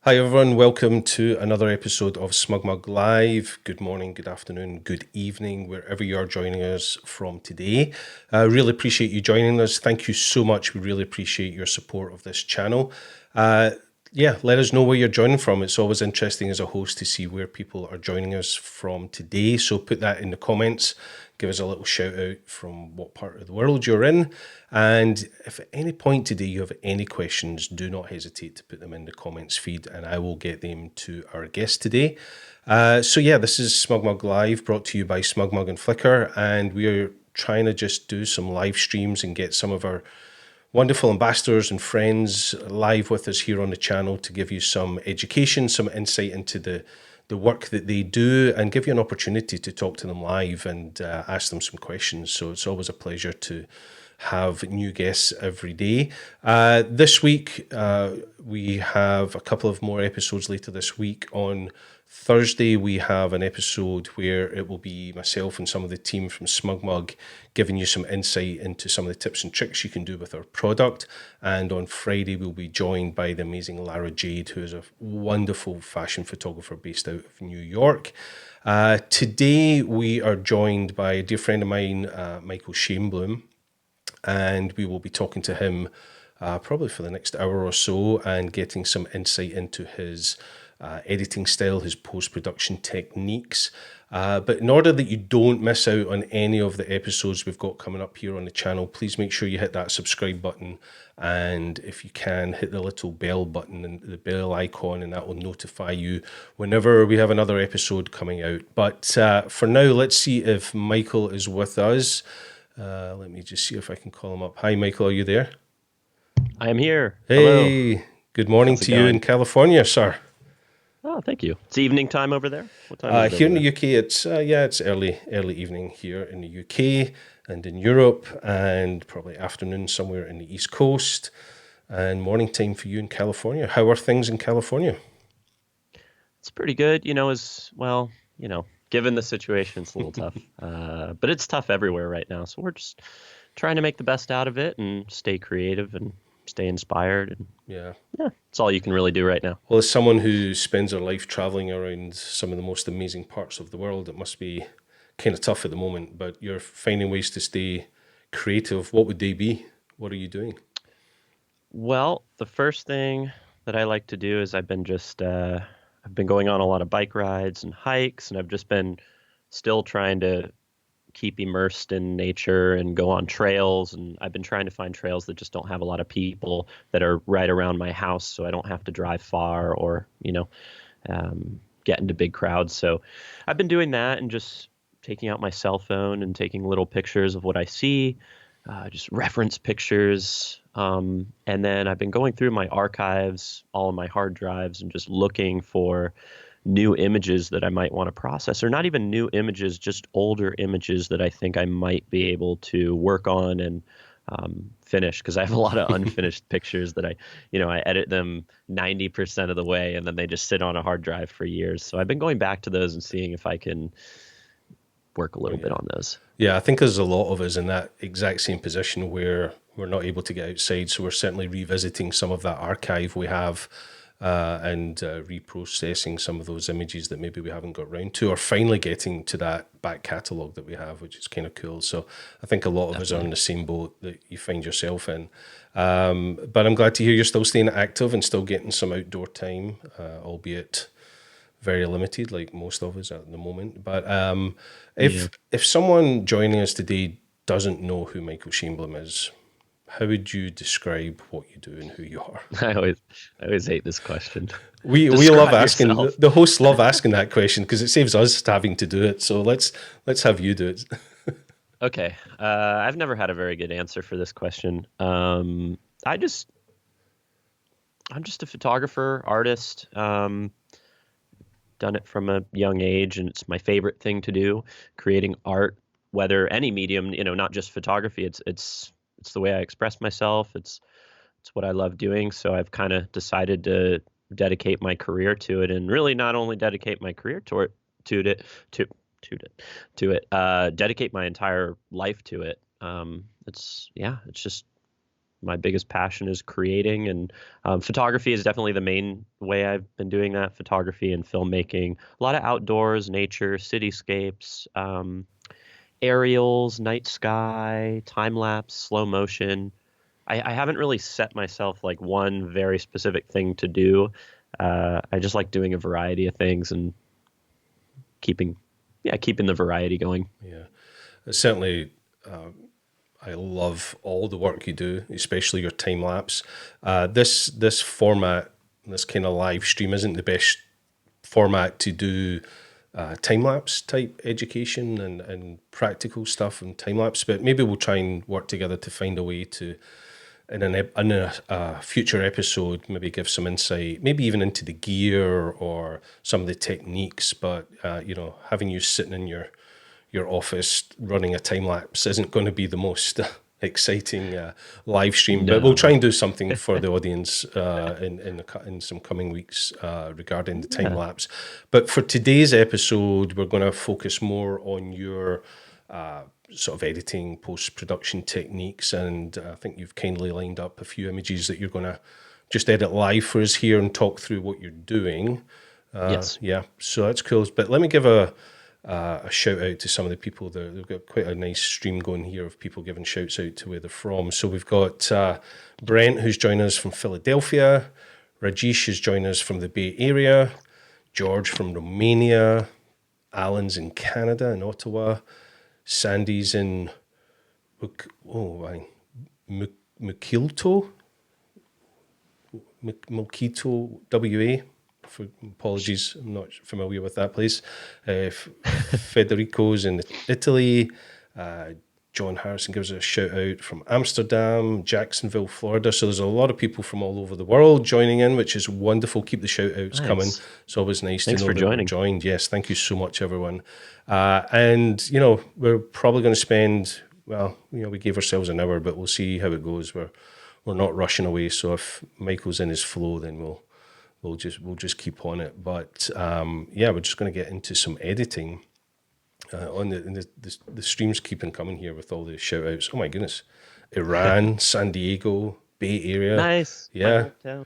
Hi everyone, welcome to another episode of SmugMug Live. Good morning, good afternoon, good evening, wherever you are joining us from today. I really appreciate you joining us. Thank you so much. We really appreciate your support of this channel. Let us know where you're joining from. It's always interesting as a host to see where people are joining us from today. So put that in the comments. Give us a little shout out from what part of the world you're in. And if at any point today you have any questions, do not hesitate to put them in the comments feed and I will get them to our guest today. This is SmugMug Live, brought to you by SmugMug and Flickr. And we are trying to just do some live streams and get some of our wonderful ambassadors and friends live with us here on the channel to give you some education, some insight into the work that they do and give you an opportunity to talk to them live and ask them some questions. So it's always a pleasure to have new guests every day. This week, we have a couple of more episodes later this week. On Thursday, we have an episode where it will be myself and some of the team from SmugMug giving you some insight into some of the tips and tricks you can do with our product. And on Friday, we'll be joined by the amazing Lara Jade, who is a wonderful fashion photographer based out of New York. Today, we are joined by a dear friend of mine, Michael Shainblum, and we will be talking to him probably for the next hour or so and getting some insight into his editing style, his post-production techniques. But in order that you don't miss out on any of the episodes we've got coming up here on the channel, please make sure you hit that subscribe button. And if you can, hit the little bell button and the bell icon, and that will notify you whenever we have another episode coming out. But for now, let's see if Michael is with us. Let me just see if I can call him up. Hi, Michael, are you there? I am here. Hey, Hello. good morning to you in California, sir. Oh, thank you. It's evening time over there. What time is it Here over in the there? UK, it's early evening here in the UK and in Europe, and probably afternoon somewhere in the East Coast, and morning time for you in California. How are things in California? It's pretty good. As well, given the situation, it's a little tough. But it's tough everywhere right now. So we're just trying to make the best out of it and stay creative and stay inspired. And Yeah. it's all you can really do right now. Well, as someone who spends their life traveling around some of the most amazing parts of the world, it must be kind of tough at the moment, but you're finding ways to stay creative. What would they be? What are you doing? Well, the first thing that I like to do is I've been going on a lot of bike rides and hikes, and I've just been still trying to keep immersed in nature and go on trails. And I've been trying to find trails that just don't have a lot of people, that are right around my house, so I don't have to drive far or, get into big crowds. So I've been doing that and just taking out my cell phone and taking little pictures of what I see, just reference pictures. And then I've been going through my archives, all of my hard drives, and just looking for new images that I might want to process, or not even new images, just older images that I think I might be able to work on and finish, because I have a lot of unfinished pictures that I edit them 90% of the way, and then they just sit on a hard drive for years. So I've been going back to those and seeing if I can work a little bit on those. Yeah, I think there's a lot of us in that exact same position where we're not able to get outside. So we're certainly revisiting some of that archive we have and reprocessing some of those images that maybe we haven't got round to, or finally getting to that back catalogue that we have, which is kind of cool. So I think a lot of us are in the same boat that you find yourself in. But I'm glad to hear you're still staying active and still getting some outdoor time, albeit very limited, like most of us at the moment. But if someone joining us today doesn't know who Michael Shainblum is, how would you describe what you do and who you are? I always hate this question. We love asking, the hosts love asking that question because it saves us having to do it. So let's have you do it. Okay. I've never had a very good answer for this question. I'm just a photographer, artist. Done it from a young age, and it's my favorite thing to do, creating art, whether any medium, not just photography. It's the way I express myself. It's what I love doing. So I've kind of decided to dedicate my career to it, and really not only dedicate my career dedicate my entire life to it. It's just my biggest passion is creating, and photography is definitely the main way I've been doing that. Photography and filmmaking, a lot of outdoors, nature, cityscapes, aerials, night sky, time lapse, slow motion. I haven't really set myself like one very specific thing to do. I just like doing a variety of things and keeping, yeah, keeping the variety going. Yeah, certainly. I love all the work you do, especially your time lapse. This format, this kind of live stream, isn't the best format to do time lapse type education and practical stuff and time lapse. But maybe we'll try and work together to find a way to, in a future episode, maybe give some insight, maybe even into the gear or some of the techniques. But having you sitting in your office running a time lapse isn't going to be the most exciting live stream, but we'll try and do something for the audience in some coming weeks regarding the time lapse. But for today's episode, we're going to focus more on your sort of editing, post-production techniques, and I think you've kindly lined up a few images that you're going to just edit live for us here and talk through what you're doing. Yes. Yeah, so that's cool. But let me give a shout out to some of the people there. We've got quite a nice stream going here of people giving shouts out to where they're from. So we've got Brent, who's joining us from Philadelphia. Rajesh is joining us from the Bay Area. George from Romania. Alan's in Canada, in Ottawa. Sandy's in Mukilto, WA. Apologies, I'm not familiar with that place. Federico's in Italy. John Harrison gives us a shout out from Amsterdam, Jacksonville, Florida. So there's a lot of people from all over the world joining in, which is wonderful. Keep the shout outs coming. It's always nice to know that you're joined. Yes, thank you so much, everyone. And we're probably going to spend, we gave ourselves an hour, but we'll see how it goes. We're not rushing away. So if Michael's in his flow, then we'll just keep on it. But we're just going to get into some editing. The streams keeping coming here with all the shout outs. Oh my goodness. Iran, San Diego, Bay Area. Nice. Yeah. Yeah.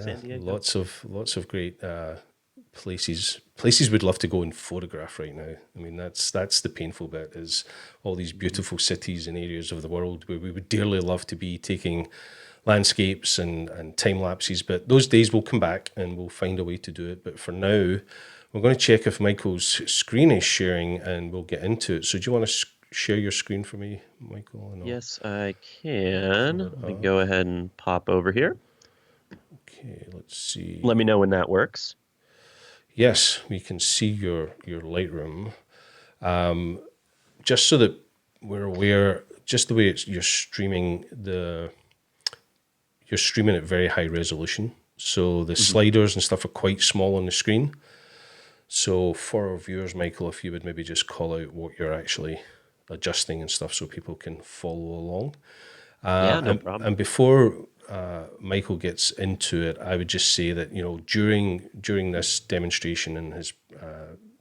San Diego. Lots of great places we'd love to go and photograph right now. I mean, that's the painful bit, is all these beautiful cities and areas of the world where we would dearly love to be taking landscapes and time lapses, but those days will come back and we'll find a way to do it. But for now, we're going to check if Michael's screen is sharing and we'll get into it. So do you want to share your screen for me, Michael? Yes, I can. Let me go ahead and pop over here. Okay, let's see. Let me know when that works. Yes, we can see your Lightroom. Just so that we're aware, just the way you're streaming you're streaming at very high resolution. So the sliders and stuff are quite small on the screen. So for our viewers, Michael, if you would maybe just call out what you're actually adjusting and stuff so people can follow along. No problem. And before Michael gets into it, I would just say that, during this demonstration and his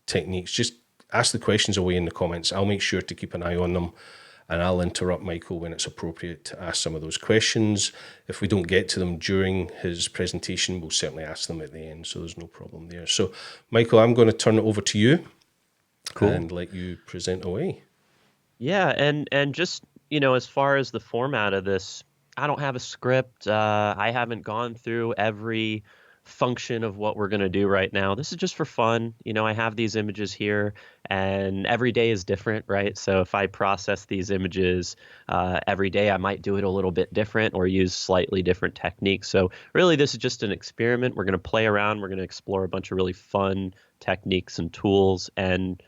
techniques, just ask the questions away in the comments. I'll make sure to keep an eye on them, and I'll interrupt Michael when it's appropriate to ask some of those questions. If we don't get to them during his presentation, we'll certainly ask them at the end, so there's no problem there. So, Michael, I'm going to turn it over to you. Cool. And let you present away. Yeah, and just, as far as the format of this, I don't have a script. I haven't gone through every function of what we're going to do right now. This is just for fun. I have these images here, and every day is different, right? So if I process these images every day, I might do it a little bit different or use slightly different techniques. So really, this is just an experiment. We're going to play around. We're going to explore a bunch of really fun techniques and tools. And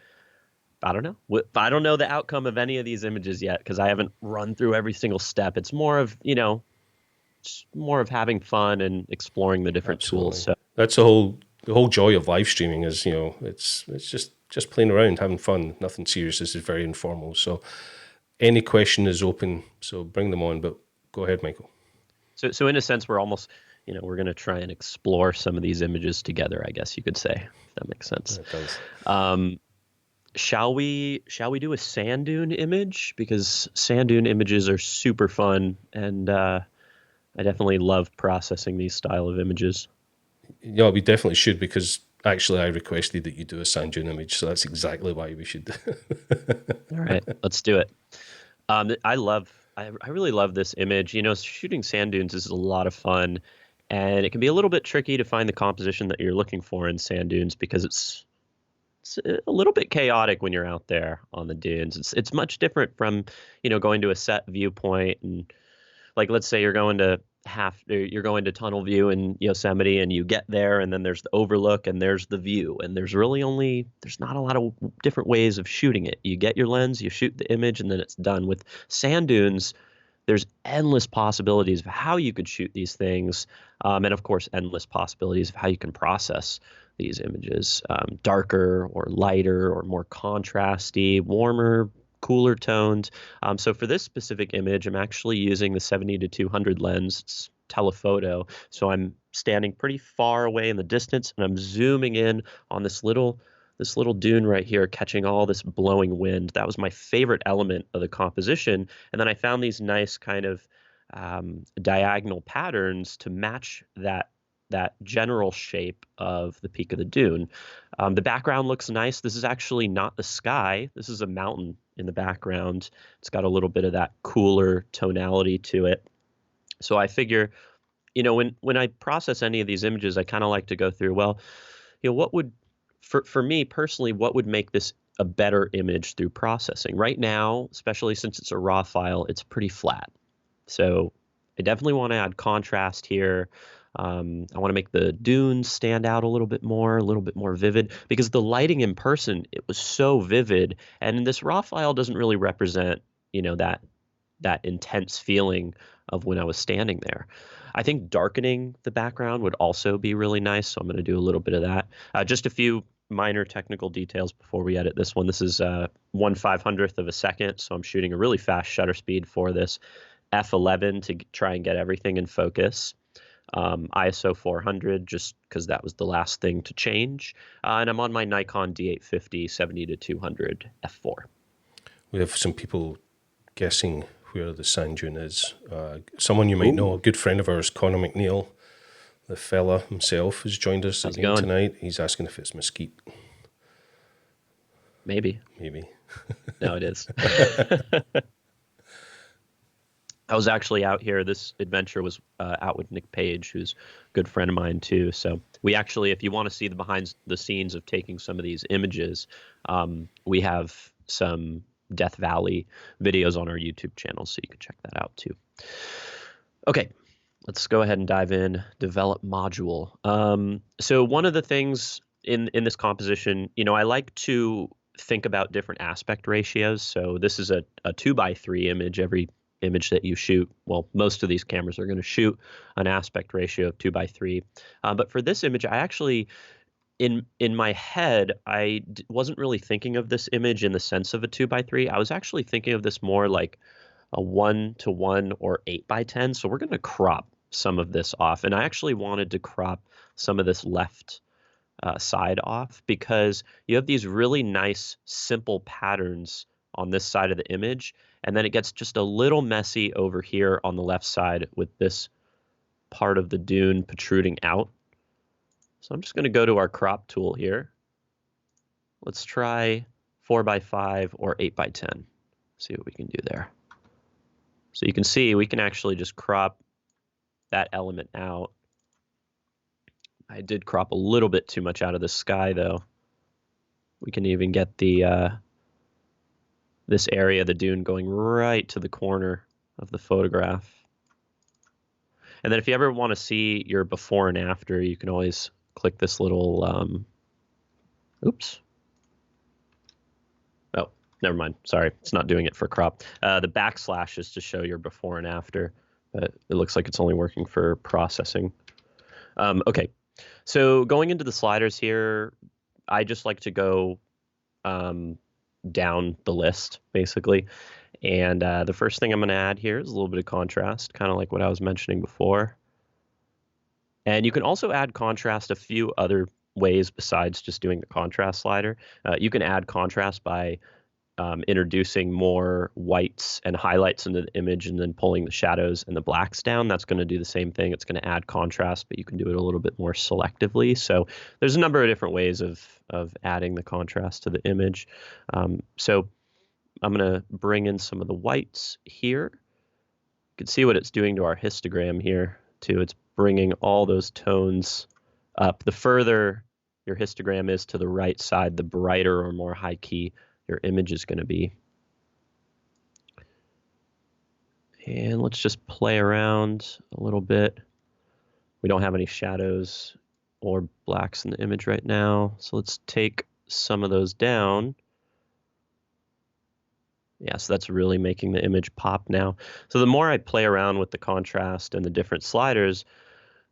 I don't know. I don't know the outcome of any of these images yet because I haven't run through every single step. It's more of, more of having fun and exploring the different tools. So that's the whole joy of live streaming is, it's just playing around, having fun, nothing serious. This is very informal. So any question is open, so bring them on, but go ahead, Michael. So in a sense, we're almost, we're going to try and explore some of these images together, I guess you could say, if that makes sense. It does. Shall we do a sand dune image? Because sand dune images are super fun, and I definitely love processing these style of images. Yeah, we definitely should, because actually I requested that you do a sand dune image, so that's exactly why we should. All right, let's do it. I really love this image. You know, shooting sand dunes is a lot of fun, and it can be a little bit tricky to find the composition that you're looking for in sand dunes because it's a little bit chaotic when you're out there on the dunes. It's much different from, going to a set viewpoint and like let's say you're going to tunnel view in Yosemite and you get there and then there's the overlook and there's the view and there's not a lot of different ways of shooting it. You get your lens, you shoot the image and then it's done. With sand dunes, there's endless possibilities of how you could shoot these things, and of course endless possibilities of how you can process these images, darker or lighter or more contrasty, warmer, cooler toned. So for this specific image, I'm actually using the 70 to 200 lens. It's telephoto. So I'm standing pretty far away in the distance and I'm zooming in on this little dune right here, catching all this blowing wind. That was my favorite element of the composition. And then I found these nice kind of diagonal patterns to match that general shape of the peak of the dune. The background looks nice. This is actually not the sky. This is a mountain in the background. It's got a little bit of that cooler tonality to it. So I figure, when I process any of these images, I kind of like to go through, well, what would, for me personally, what would make this a better image through processing? Right now, especially since it's a raw file, it's pretty flat. So I definitely want to add contrast here. I want to make the dunes stand out a little bit more vivid, because the lighting in person, it was so vivid. And this raw file doesn't really represent, that intense feeling of when I was standing there. I think darkening the background would also be really nice. So I'm going to do a little bit of that. Just a few minor technical details before we edit this one. This is 1/500th of a second. So I'm shooting a really fast shutter speed for this. F11 to try and get everything in focus. ISO 400 just because that was the last thing to change. And I'm on my Nikon D850 70 to 200 f4. We have some people guessing where the sand dune is. Someone you might know, a good friend of ours, Connor McNeil, the fella himself, has joined us again tonight. He's asking if it's Mesquite. Maybe. No, it is. I was actually out here. This adventure was out with Nick Page, who's a good friend of mine too. So we actually, if you want to see the behind the scenes of taking some of these images, we have some Death Valley videos on our YouTube channel, so you can check that out too. Okay, let's go ahead and dive in. Develop module. So one of the things in this composition, I like to think about different aspect ratios. So this is a 2:3 image. Every image that you shoot, well, most of these cameras are going to shoot an aspect ratio of 2:3. But for this image, I actually, in my head, I wasn't really thinking of this image in the sense of a 2:3. I was actually thinking of this more like a 1:1 or 8:10. So we're going to crop some of this off. And I actually wanted to crop some of this left side off because you have these really nice, simple patterns on this side of the image. And then it gets just a little messy over here on the left side with this part of the dune protruding out. So I'm just going to go to our crop tool here. Let's try 4:5 or 8:10. See what we can do there. So you can see we can actually just crop that element out. I did crop a little bit too much out of the sky though. We can even get the this area of the dune going right to the corner of the photograph. And then if you ever want to see your before and after, you can always click this little, oops. Oh, never mind. Sorry, it's not doing it for crop. The backslash is to show your before and after, but it looks like it's only working for processing. Okay, so going into the sliders here, I just like to go down the list, basically. And the first thing I'm going to add here is a little bit of contrast, kind of like what I was mentioning before. And you can also add contrast a few other ways besides just doing the contrast slider. You can add contrast by introducing more whites and highlights into the image and then pulling the shadows and the blacks down. That's going to do the same thing. It's going to add contrast, but you can do it a little bit more selectively. So there's a number of different ways of adding the contrast to the image. So I'm going to bring in some of the whites here. You can see what it's doing to our histogram here too. It's bringing all those tones up. The further your histogram is to the right side, the brighter or more high key your image is going to be. And let's just play around a little bit. We don't have any shadows or blacks in the image right now, so let's take some of those down. Yeah, so that's really making the image pop now. So the more I play around with the contrast and the different sliders,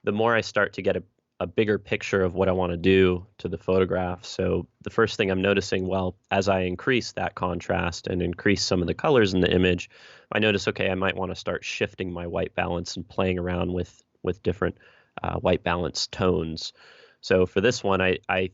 the more I start to get a bigger picture of what I want to do to the photograph. So the first thing I'm noticing, well, as I increase that contrast and increase some of the colors in the image, I notice, okay, I might want to start shifting my white balance and playing around with different white balance tones. So for this one, I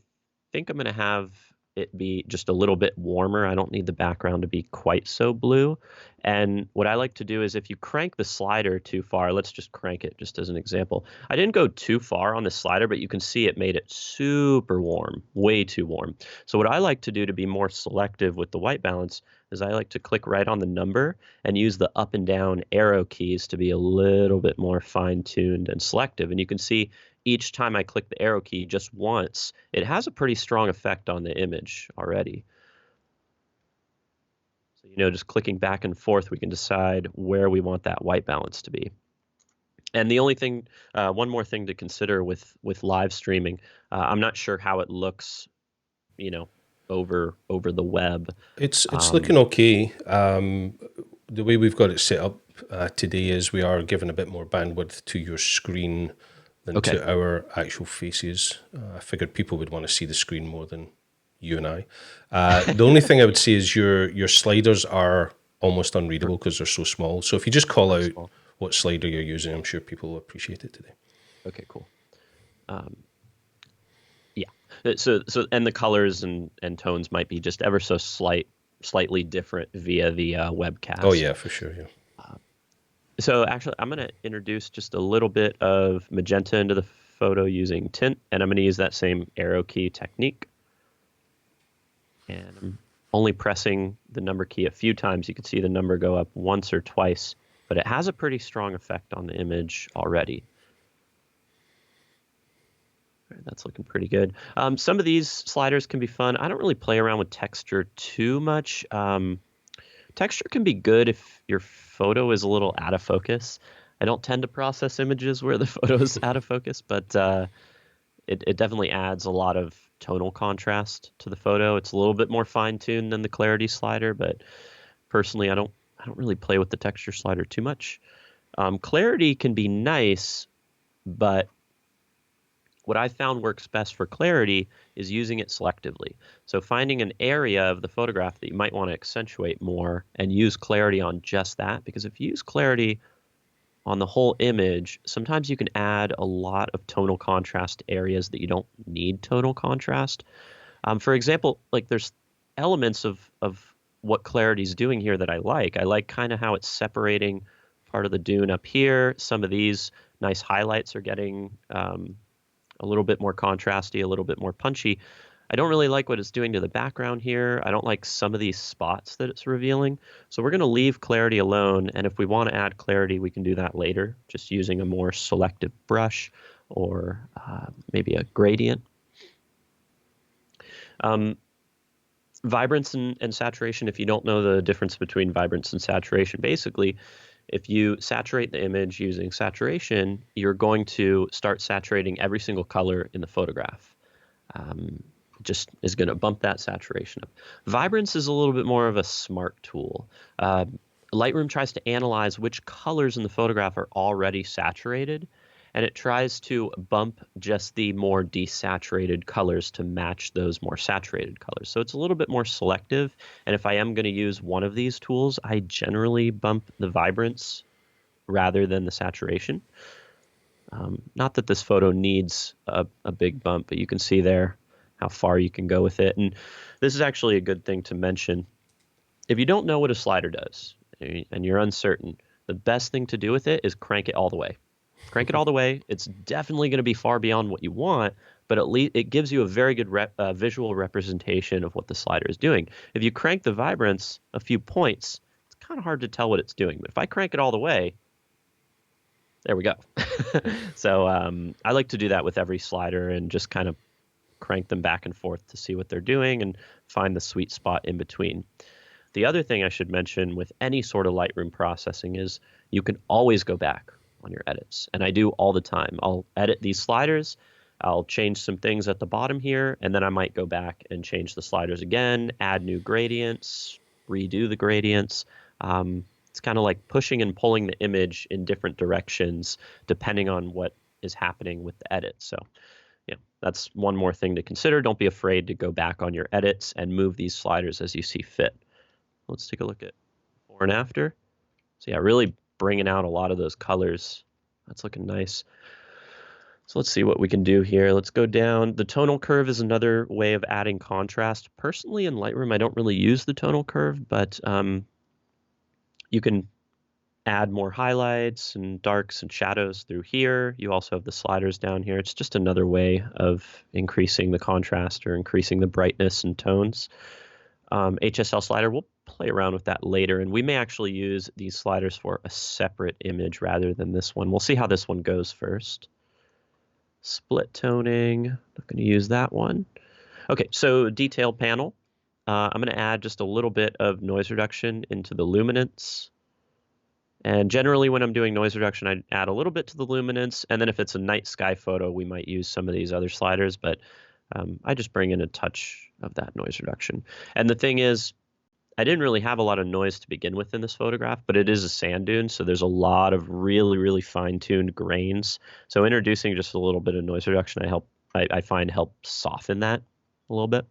think I'm going to have it be just a little bit warmer. I don't need the background to be quite so blue. And what I like to do is if you crank the slider too far, let's just crank it just as an example. I didn't go too far on the slider, but you can see it made it super warm, way too warm. So what I like to do to be more selective with the white balance is I like to click right on the number and use the up and down arrow keys to be a little bit more fine-tuned and selective. And you can see each time I click the arrow key just once, it has a pretty strong effect on the image already. So, just clicking back and forth, we can decide where we want that white balance to be. And the only thing, one more thing to consider with live streaming, I'm not sure how it looks, over the web. It's looking okay. The way we've got it set up today is we are giving a bit more bandwidth to your screen than to our actual faces. I figured people would want to see the screen more than you and I. The only thing I would say is your sliders are almost unreadable because they're so small. So if you just call out what slider you're using, I'm sure people will appreciate it today. Okay, cool. Yeah. So and the colors and tones might be just ever so slightly different via the webcast. Oh yeah, for sure. Yeah. So actually, I'm going to introduce just a little bit of magenta into the photo using tint, and I'm going to use that same arrow key technique. And I'm only pressing the number key a few times. You can see the number go up once or twice, but it has a pretty strong effect on the image already. All right, that's looking pretty good. Some of these sliders can be fun. I don't really play around with texture too much. Texture can be good if your photo is a little out of focus. I don't tend to process images where the photo is out of focus, but it definitely adds a lot of tonal contrast to the photo. It's a little bit more fine-tuned than the clarity slider, but personally, I don't really play with the texture slider too much. Clarity can be nice, but what I found works best for clarity is using it selectively. So finding an area of the photograph that you might want to accentuate more and use clarity on just that, because if you use clarity on the whole image, sometimes you can add a lot of tonal contrast to areas that you don't need tonal contrast. For example, like there's elements of what clarity is doing here that I like. I like kind of how it's separating part of the dune up here. Some of these nice highlights are getting a little bit more contrasty, a little bit more punchy. I don't really like what it's doing to the background here. I don't like some of these spots that it's revealing. So we're going to leave clarity alone. And if we want to add clarity, we can do that later, just using a more selective brush or maybe a gradient. Vibrance and saturation, if you don't know the difference between vibrance and saturation, basically, if you saturate the image using saturation, you're going to start saturating every single color in the photograph. Just is going to bump that saturation up. Vibrance is a little bit more of a smart tool. Lightroom tries to analyze which colors in the photograph are already saturated, and it tries to bump just the more desaturated colors to match those more saturated colors. So it's a little bit more selective, and if I am going to use one of these tools, I generally bump the vibrance rather than the saturation. Not that this photo needs a big bump, but you can see there how far you can go with it. And this is actually a good thing to mention. If you don't know what a slider does and you're uncertain, the best thing to do with it is crank it all the way. Crank it all the way. It's definitely going to be far beyond what you want, but at least it gives you a very good visual representation of what the slider is doing. If you crank the vibrance a few points, it's kind of hard to tell what it's doing. But if I crank it all the way, there we go. So I like to do that with every slider and just kind of crank them back and forth to see what they're doing and find the sweet spot in between. The other thing I should mention with any sort of Lightroom processing is you can always go back on your edits. And I do all the time. I'll edit these sliders, I'll change some things at the bottom here, and then I might go back and change the sliders again, add new gradients, redo the gradients. It's kind of like pushing and pulling the image in different directions depending on what is happening with the edit. So yeah, that's one more thing to consider. Don't be afraid to go back on your edits and move these sliders as you see fit. Let's take a look at before and after. So yeah, really bringing out a lot of those colors. That's looking nice. So let's see what we can do here. Let's go down. The tonal curve is another way of adding contrast. Personally, in Lightroom, I don't really use the tonal curve, but you can add more highlights and darks and shadows through here. You also have the sliders down here. It's just another way of increasing the contrast or increasing the brightness and tones. HSL slider, we'll play around with that later, and we may actually use these sliders for a separate image rather than this one. We'll see how this one goes first. Split toning, not going to use that one. Okay, so detail panel. I'm going to add just a little bit of noise reduction into the luminance. And generally when I'm doing noise reduction, I add a little bit to the luminance, and then if it's a night sky photo, we might use some of these other sliders, but I just bring in a touch of that noise reduction. And the thing is, I didn't really have a lot of noise to begin with in this photograph, but it is a sand dune, so there's a lot of really, really fine-tuned grains. So introducing just a little bit of noise reduction, I find helps soften that a little bit.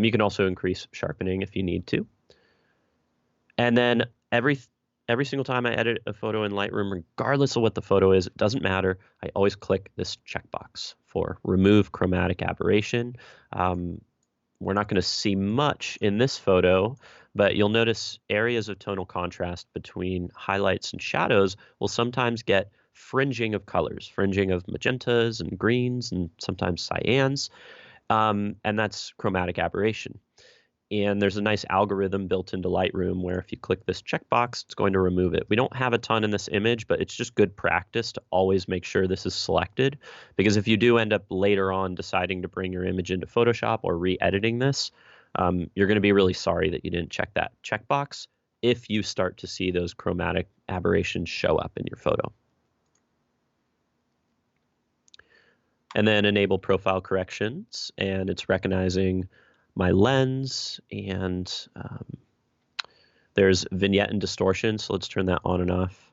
You can also increase sharpening if you need to. And then every single time I edit a photo in Lightroom, regardless of what the photo is, it doesn't matter, I always click this checkbox for remove chromatic aberration. We're not going to see much in this photo, but you'll notice areas of tonal contrast between highlights and shadows will sometimes get fringing of colors, fringing of magentas and greens and sometimes cyans, and that's chromatic aberration. And there's a nice algorithm built into Lightroom where if you click this checkbox, it's going to remove it. We don't have a ton in this image, but it's just good practice to always make sure this is selected. Because if you do end up later on deciding to bring your image into Photoshop or re-editing this, you're going to be really sorry that you didn't check that checkbox if you start to see those chromatic aberrations show up in your photo. And then enable profile corrections, and it's recognizing my lens, and there's vignette and distortion, so let's turn that on and off.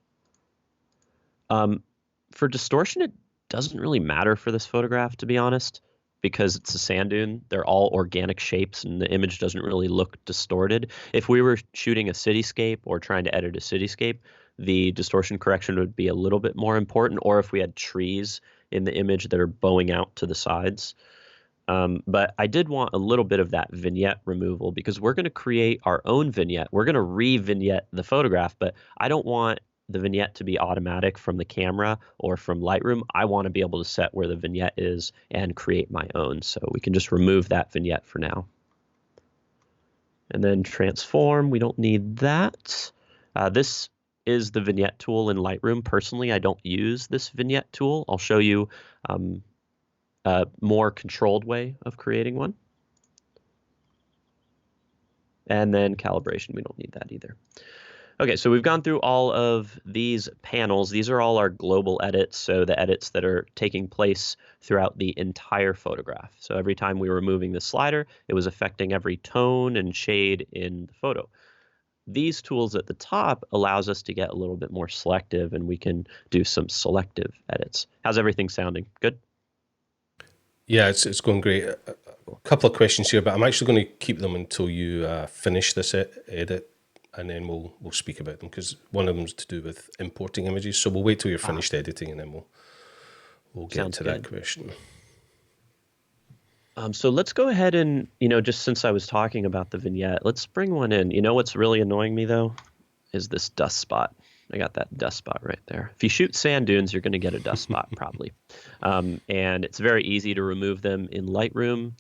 For distortion, it doesn't really matter for this photograph, to be honest, because it's a sand dune. They're all organic shapes, and the image doesn't really look distorted. If we were shooting a cityscape or trying to edit a cityscape, the distortion correction would be a little bit more important, or if we had trees in the image that are bowing out to the sides. But I did want a little bit of that vignette removal because we're going to create our own vignette. We're going to re-vignette the photograph, but I don't want the vignette to be automatic from the camera or from Lightroom. I want to be able to set where the vignette is and create my own. So we can just remove that vignette for now. And then transform, we don't need that. This is the vignette tool in Lightroom. Personally, I don't use this vignette tool. I'll show you a more controlled way of creating one. And then calibration, we don't need that either. Okay, so we've gone through all of these panels. These are all our global edits, so the edits that are taking place throughout the entire photograph. So every time we were moving the slider, it was affecting every tone and shade in the photo. These tools at the top allows us to get a little bit more selective, and we can do some selective edits. How's everything sounding? Good? Yeah, it's going great. A couple of questions here, but I'm actually going to keep them until you finish this edit. and then we'll speak about them, because one of them's to do with importing images. So we'll wait till you're finished editing, and then we'll get Sounds to good. that question. So let's go ahead and, just since I was talking about the vignette, let's bring one in. You know what's really annoying me, though, is this dust spot. I got that dust spot right there. If you shoot sand dunes, you're going to get a dust spot, probably. And it's very easy to remove them in Lightroom.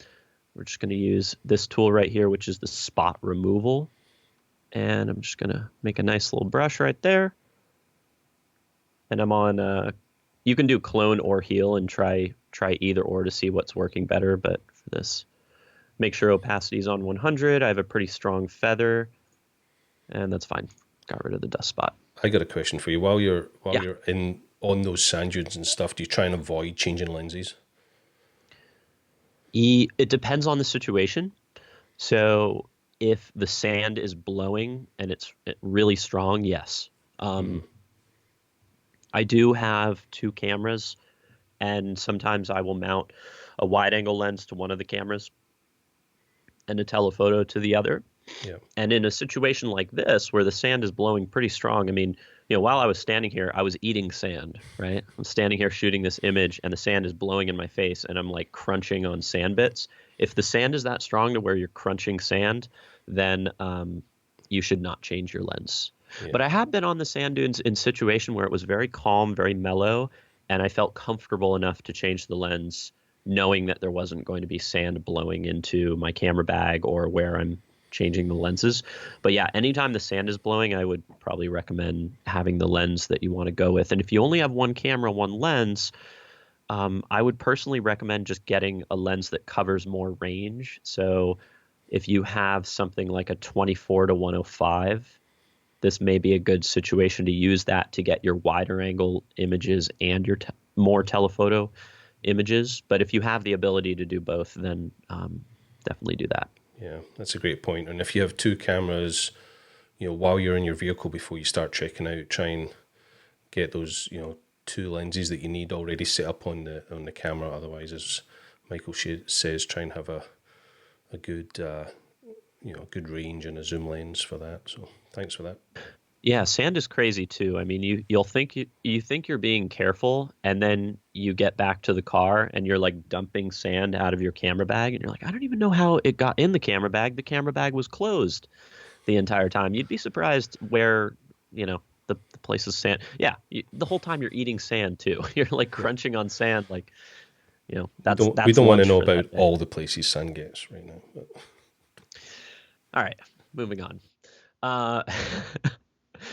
We're just going to use this tool right here, which is the spot removal. And I'm just going to make a nice little brush right there. And I'm on, you can do clone or heal and try either or to see what's working better. But for this, make sure opacity is on 100. I have a pretty strong feather, and that's fine. Got rid of the dust spot. I got a question for you. While you're on those sand dunes and stuff, do you try and avoid changing lenses? It depends on the situation. So if the sand is blowing and it's really strong, yes. I do have two cameras, and sometimes I will mount a wide-angle lens to one of the cameras and a telephoto to the other. Yeah. And in a situation like this, where the sand is blowing pretty strong, I mean, while I was standing here, I was eating sand, right? I'm standing here shooting this image, and the sand is blowing in my face, and I'm like crunching on sand bits. If the sand is that strong to where you're crunching sand, then you should not change your lens. Yeah. But I have been on the sand dunes in a situation where it was very calm, very mellow, and I felt comfortable enough to change the lens, knowing that there wasn't going to be sand blowing into my camera bag or where I'm changing the lenses. But yeah, anytime the sand is blowing, I would probably recommend having the lens that you want to go with. And if you only have one camera, one lens, I would personally recommend just getting a lens that covers more range. So if you have something like a 24 to 105, this may be a good situation to use that to get your wider angle images and your more telephoto images. But if you have the ability to do both, then definitely do that. Yeah, that's a great point. And if you have two cameras, while you're in your vehicle before you start checking out, try and get those, two lenses that you need already set up on the camera. Otherwise, as Michael says, try and have a good good range and a zoom lens for that. So thanks for that. Yeah, sand is crazy too. I mean, you'll think you think you're being careful, and then you get back to the car and you're like dumping sand out of your camera bag, and you're like, I don't even know how it got in the camera bag. The camera bag was closed the entire time. You'd be surprised where, the place is sand. Yeah, the whole time you're eating sand too. You're like crunching on sand, like, that's we don't want to know about all the places sand gets right now. But. All right, moving on.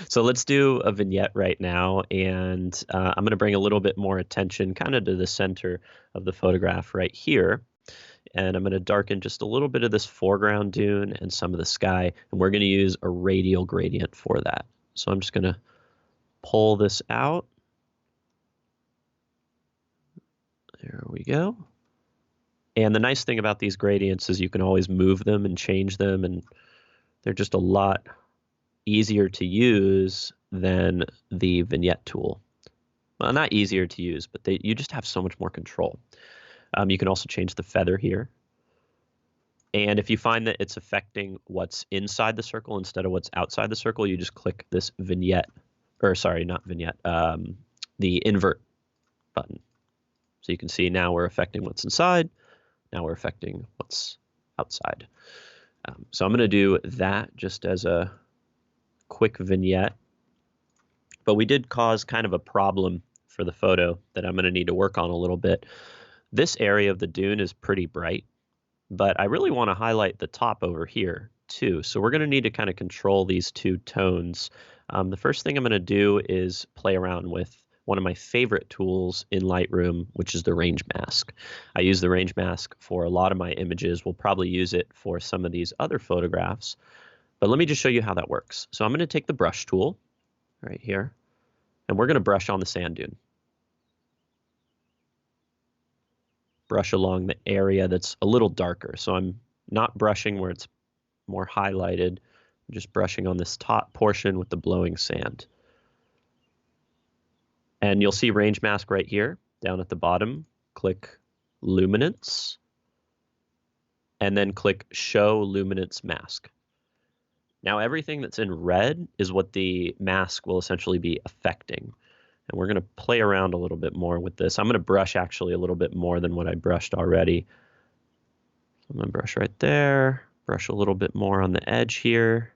So let's do a vignette right now, and I'm going to bring a little bit more attention kind of to the center of the photograph right here. And I'm going to darken just a little bit of this foreground dune and some of the sky, and we're going to use a radial gradient for that. So I'm just going to pull this out. There we go. And the nice thing about these gradients is you can always move them and change them, and they're just a lot easier to use than the vignette tool. Well, not easier to use, but you just have so much more control. You can also change the feather here. And if you find that it's affecting what's inside the circle instead of what's outside the circle, you just click this vignette, or sorry, not vignette, the invert button. So you can see now we're affecting what's inside. Now we're affecting what's outside. So I'm going to do that just as a quick vignette. But we did cause kind of a problem for the photo that I'm going to need to work on a little bit. This area of the dune is pretty bright, but I really want to highlight the top over here too. So we're going to need to kind of control these two tones. The first thing I'm going to do is play around with one of my favorite tools in Lightroom, which is the range mask. I use the range mask for a lot of my images. We'll probably use it for some of these other photographs, but let me just show you how that works. So I'm going to take the brush tool right here, and we're going to brush on the sand dune. Brush along the area that's a little darker. So I'm not brushing where it's more highlighted. I'm just brushing on this top portion with the blowing sand. And you'll see range mask right here down at the bottom. Click Luminance, and then click Show Luminance Mask. Now everything that's in red is what the mask will essentially be affecting. And we're going to play around a little bit more with this. I'm going to brush actually a little bit more than what I brushed already. I'm going to brush right there, brush a little bit more on the edge here.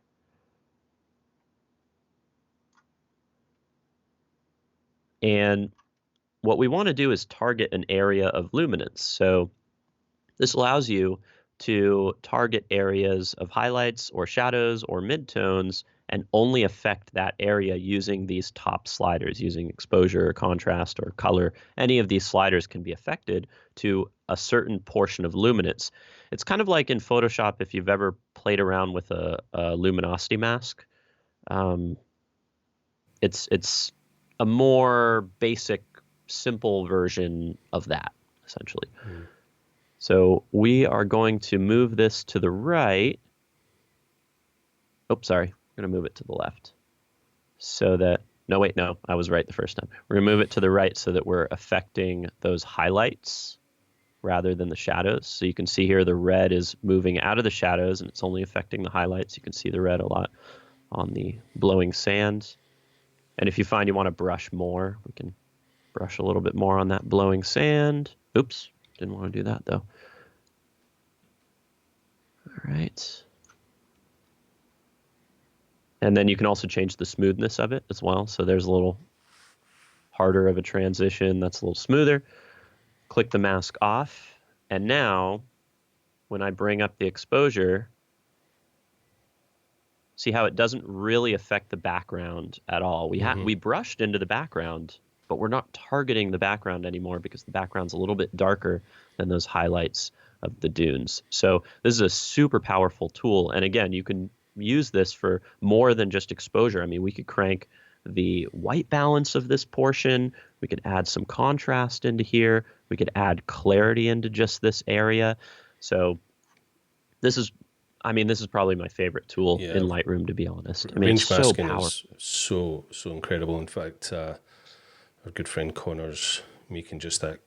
And what we want to do is target an area of luminance. So this allows you to target areas of highlights or shadows or midtones and only affect that area using these top sliders, using exposure or contrast or color. Any of these sliders can be affected to a certain portion of luminance. It's kind of like in Photoshop if you've ever played around with a luminosity mask. It's a more basic, simple version of that, essentially. So we are going to move this to the right. Oops, sorry. We're going to move it to the left. So that, no, wait, no, I was right the first time. We're going to move it to the right so that we're affecting those highlights rather than the shadows. So you can see here the red is moving out of the shadows and it's only affecting the highlights. You can see the red a lot on the blowing sand. And if you find you want to brush more, we can brush a little bit more on that blowing sand. Oops, didn't want to do that though. All right. And then you can also change the smoothness of it as well. So there's a little harder of a transition. That's a little smoother. Click the mask off. And now when I bring up the exposure, see how it doesn't really affect the background at all. We brushed into the background, but we're not targeting the background anymore because the background's a little bit darker than those highlights of the dunes. So this is a super powerful tool. And again, you can use this for more than just exposure. I mean, we could crank the white balance of this portion. We could add some contrast into here. We could add clarity into just this area. So this is, I mean, this is probably my favorite tool in Lightroom, to be honest. I mean, range it's so masking powerful. is so incredible. In fact, our good friend Connor's making just that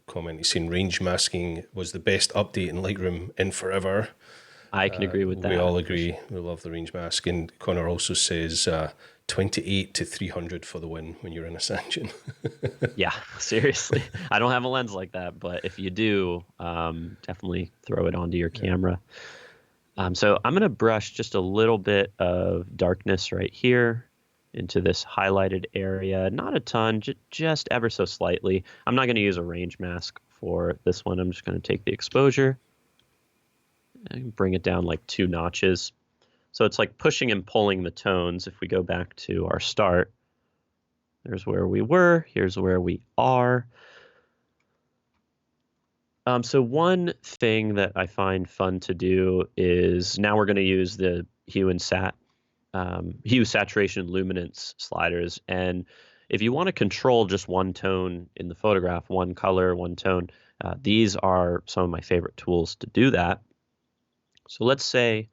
comment. He's saying range masking was the best update in Lightroom in forever. I can agree with that. We all agree. We love the range mask. And Connor also says 28 to 300 for the win when you're in a Sanjin. Yeah, seriously. I don't have a lens like that, but if you do, definitely throw it onto your camera. So I'm going to brush just a little bit of darkness right here into this highlighted area. Not a ton, just ever so slightly. I'm not going to use a range mask for this one. I'm just going to take the exposure and bring it down like 2 notches. So it's like pushing and pulling the tones. If we go back to our start, there's where we were, here's where we are. So one thing that I find fun to do is now we're going to use the hue, saturation, luminance sliders. And if you want to control just one tone in the photograph, one color, one tone, these are some of my favorite tools to do that. So let's say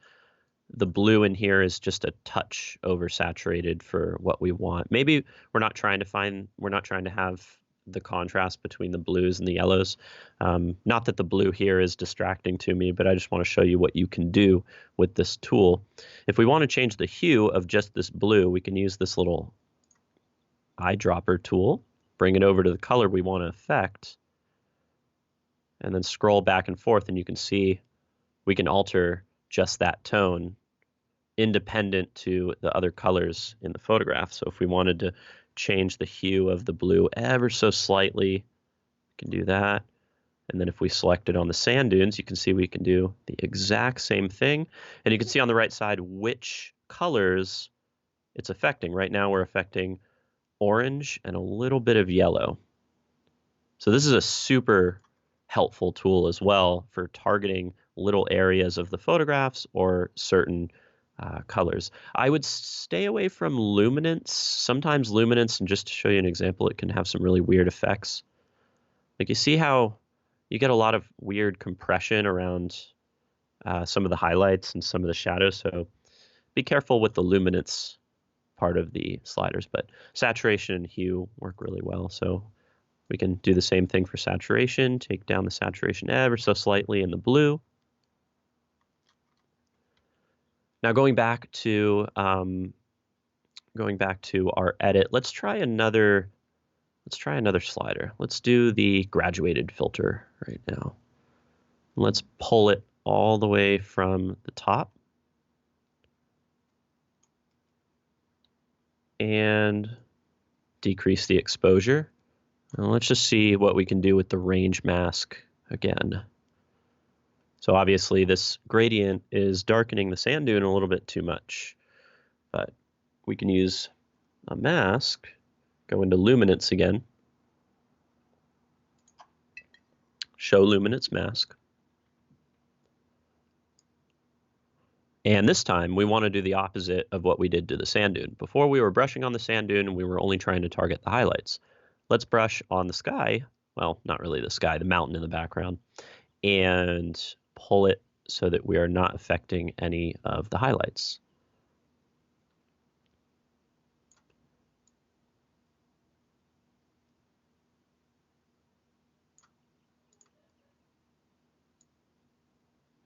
the blue in here is just a touch oversaturated for what we want. Maybe we're not trying to have the contrast between the blues and the yellows. Not that the blue here is distracting to me, but I just want to show you what you can do with this tool. If we want to change the hue of just this blue, we can use this little eyedropper tool, bring it over to the color we want to affect, and then scroll back and forth, and you can see we can alter just that tone independent to the other colors in the photograph. So if we wanted to change the hue of the blue ever so slightly, we can do that. And then if we select it on the sand dunes, you can see we can do the exact same thing. And you can see on the right side which colors it's affecting. Right now we're affecting orange and a little bit of yellow. So this is a super helpful tool as well for targeting little areas of the photographs or certain colors. I would stay away from luminance. Sometimes luminance, and just to show you an example, it can have some really weird effects. Like you see how you get a lot of weird compression around some of the highlights and some of the shadows. So be careful with the luminance part of the sliders, but saturation and hue work really well. So we can do the same thing for saturation, take down the saturation ever so slightly in the blue. Now going back to our edit, let's try another slider. Let's do the graduated filter right now. Let's pull it all the way from the top. And decrease the exposure. Now let's just see what we can do with the range mask again. So obviously this gradient is darkening the sand dune a little bit too much, but we can use a mask, go into Luminance again, show Luminance mask. And this time we want to do the opposite of what we did to the sand dune. Before we were brushing on the sand dune and we were only trying to target the highlights. Let's brush on the sky, well, not really the sky, the mountain in the background, and pull it so that we are not affecting any of the highlights.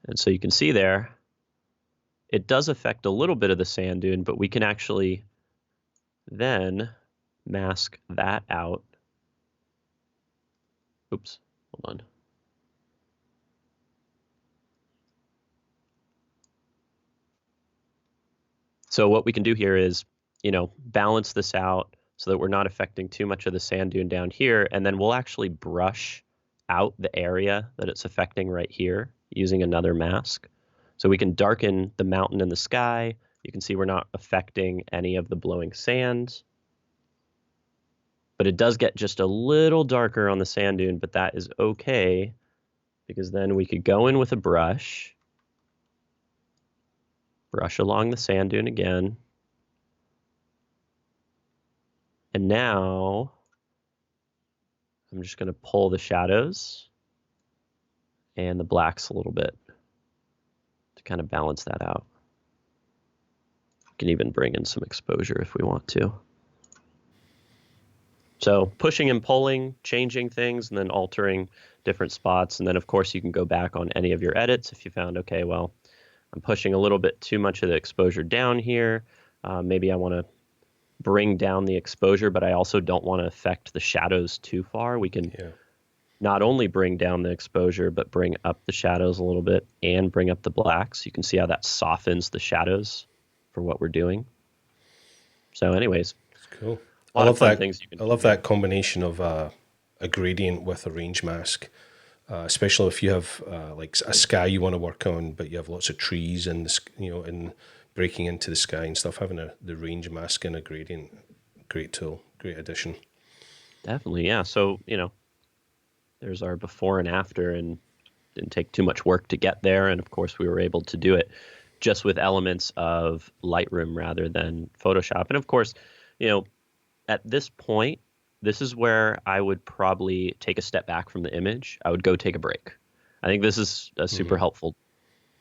And so you can see there, it does affect a little bit of the sand dune, but we can actually then mask that out. Oops, hold on. So what we can do here is, balance this out so that we're not affecting too much of the sand dune down here, and then we'll actually brush out the area that it's affecting right here using another mask. So we can darken the mountain and the sky. You can see we're not affecting any of the blowing sand. But it does get just a little darker on the sand dune, but that is okay because then we could go in with a brush along the sand dune again. And now I'm just going to pull the shadows and the blacks a little bit to kind of balance that out. We can even bring in some exposure if we want to. So pushing and pulling, changing things, and then altering different spots. And then, of course, you can go back on any of your edits if you found, okay, well, I'm pushing a little bit too much of the exposure down here. Maybe I want to bring down the exposure, but I also don't want to affect the shadows too far. We can not only bring down the exposure, but bring up the shadows a little bit and bring up the blacks. You can see how that softens the shadows for what we're doing. So anyways. That's cool. I love that combination of a gradient with a range mask, especially if you have like a sky you want to work on, but you have lots of trees and and breaking into the sky and stuff. Having the range mask and a gradient, great tool, great addition. Definitely, yeah. So there's our before and after, and didn't take too much work to get there, and of course we were able to do it just with elements of Lightroom rather than Photoshop. And of course, at this point, this is where I would probably take a step back from the image. I would go take a break. I think this is a super helpful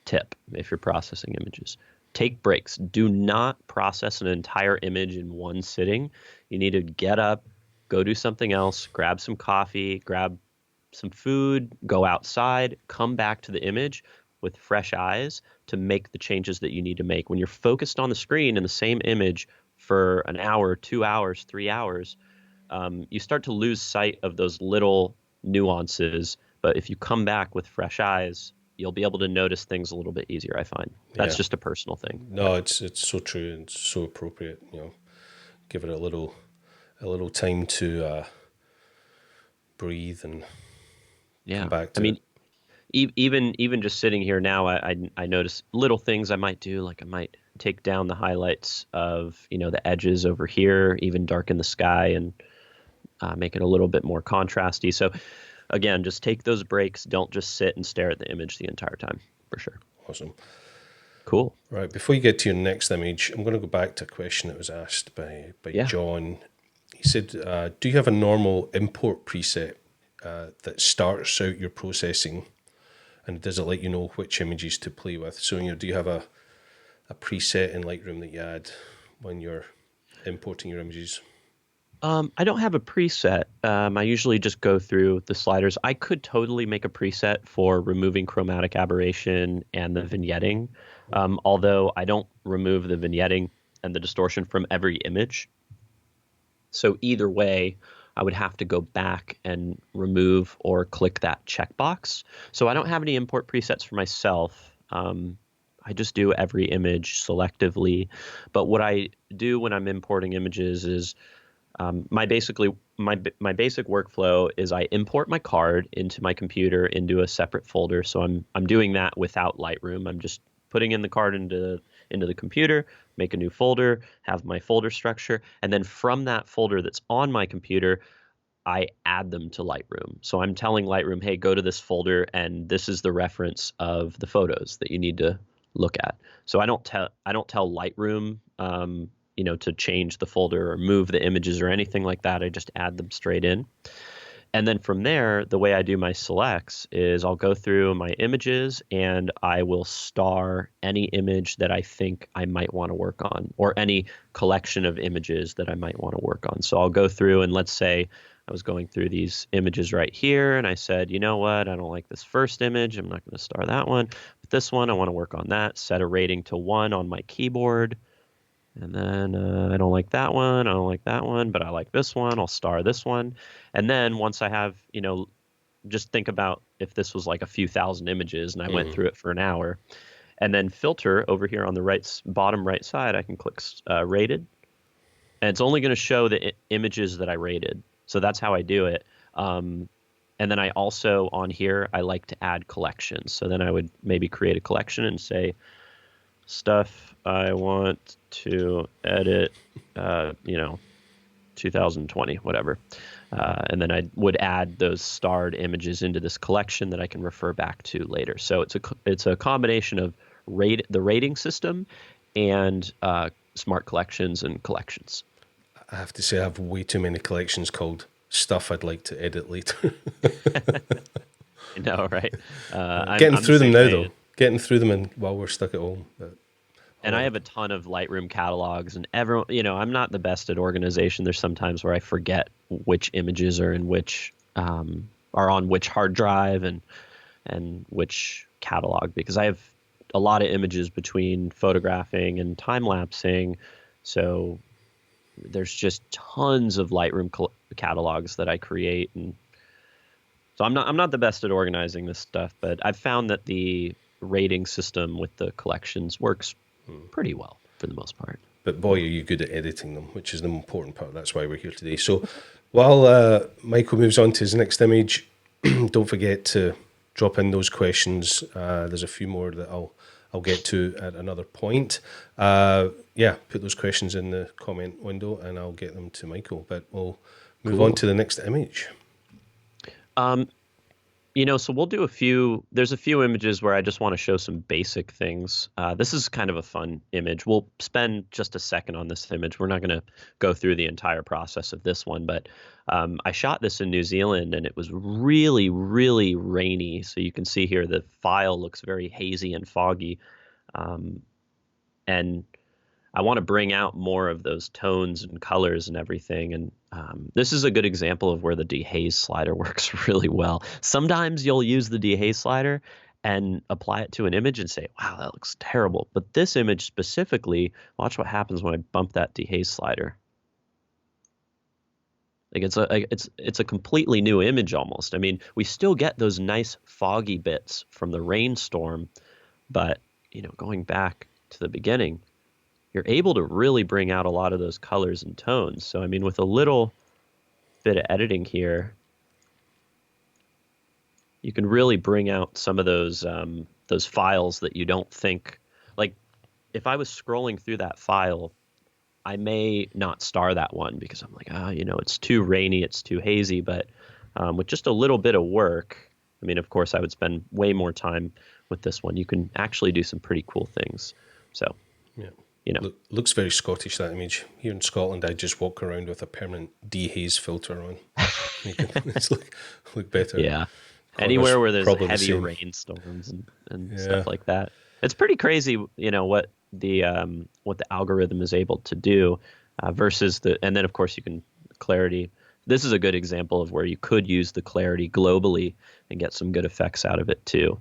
tip if you're processing images. Take breaks. Do not process an entire image in one sitting. You need to get up, go do something else, grab some coffee, grab some food, go outside, come back to the image with fresh eyes to make the changes that you need to make. When you're focused on the screen in the same image for an hour, 2 hours, 3 hours, you start to lose sight of those little nuances. But if you come back with fresh eyes, you'll be able to notice things a little bit easier, I find. That's just a personal thing. No, it's so true and so appropriate. Give it a little time to breathe and come back to it. Even just sitting here now, I notice little things I might do, like I might take down the highlights of the edges over here, even darken the sky and make it a little bit more contrasty. So again, just take those breaks. Don't just sit and stare at the image the entire time, for sure. Awesome. Cool. Right, before you get to your next image, I'm going to go back to a question that was asked by John. He said, do you have a normal import preset that starts out your processing, and does it let you know which images to play with? So, do you have a preset in Lightroom that you add when you're importing your images? I don't have a preset. I usually just go through the sliders. I could totally make a preset for removing chromatic aberration and the vignetting. Although I don't remove the vignetting and the distortion from every image. So either way, I would have to go back and remove or click that checkbox. So I don't have any import presets for myself. I just do every image selectively. But what I do when I'm importing images is my basic workflow is I import my card into my computer into a separate folder. So I'm doing that without Lightroom. I'm just putting in the card into the computer, make a new folder, have my folder structure, and then from that folder that's on my computer, I add them to Lightroom. So I'm telling Lightroom, hey, go to this folder, and this is the reference of the photos that you need to look at. So I don't tell Lightroom, to change the folder or move the images or anything like that. I just add them straight in. And then from there, the way I do my selects is I'll go through my images and I will star any image that I think I might want to work on, or any collection of images that I might want to work on. So I'll go through, and let's say I was going through these images right here and I said, you know what, I don't like this first image. I'm not going to star that one. But this one, I want to work on that. Set a rating to 1 on my keyboard. And then I don't like that one. I don't like that one, but I like this one. I'll star this one. And then once I have, just think about if this was like a few thousand images and I went through it for an hour. And then filter over here on the bottom right side, I can click rated. And it's only going to show the images that I rated. So that's how I do it. And then I also, on here, I like to add collections. So then I would maybe create a collection and say, stuff I want to edit, 2020, whatever. And then I would add those starred images into this collection that I can refer back to later. So it's a combination of the rating system and smart collections and collections. I have to say I have way too many collections called stuff I'd like to edit later. I know, right? Getting through them now, though. Getting through them while we're stuck at home. And I have a ton of Lightroom catalogs, and everyone, I'm not the best at organization. There's sometimes where I forget which images are in which are on which hard drive and which catalog, because I have a lot of images between photographing and time lapsing. So there's just tons of Lightroom catalogs that I create, and so I'm not the best at organizing this stuff, but I've found that the rating system with the collections works pretty well for the most part. But boy, are you good at editing them, which is the important part. That's why we're here today. So while Michael moves on to his next image, don't forget to drop in those questions. There's a few more that I'll get to at another point. Put those questions in the comment window and I'll get them to Michael. But we'll move on to the next image. So we'll do there's a few images where I just want to show some basic things. This is kind of a fun image. We'll spend just a second on this image. We're not going to go through the entire process of this one, but I shot this in New Zealand and it was really, really rainy. So you can see here the file looks very hazy and foggy. And I want to bring out more of those tones and colors and everything. And this is a good example of where the dehaze slider works really well. Sometimes you'll use the dehaze slider and apply it to an image and say, wow, that looks terrible. But this image specifically, watch what happens when I bump that dehaze slider. Like it's a completely new image almost. I mean, we still get those nice foggy bits from the rainstorm, but going back to the beginning, you're able to really bring out a lot of those colors and tones. So, I mean, with a little bit of editing here, you can really bring out some of those files that you don't think, like if I was scrolling through that file, I may not star that one because I'm like, it's too rainy, it's too hazy. But with just a little bit of work, I mean, of course, I would spend way more time with this one. You can actually do some pretty cool things. So, yeah. Looks very Scottish, that image. Here in Scotland, I just walk around with a permanent dehaze filter on. It's look better. Yeah. Anywhere where there's heavy rainstorms and stuff like that. It's pretty crazy, what the algorithm is able to do versus and then of course you can clarity. This is a good example of where you could use the clarity globally and get some good effects out of it too.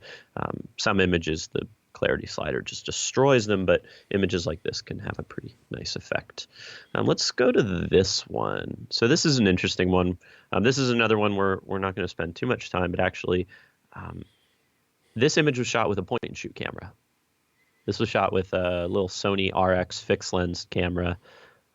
Some images, the clarity slider just destroys them, but images like this can have a pretty nice effect. Let's go to this one. So this is an interesting one. This is another one where we're not going to spend too much time, but actually this image was shot with a point and shoot camera. This was shot with a little Sony RX fixed lens camera.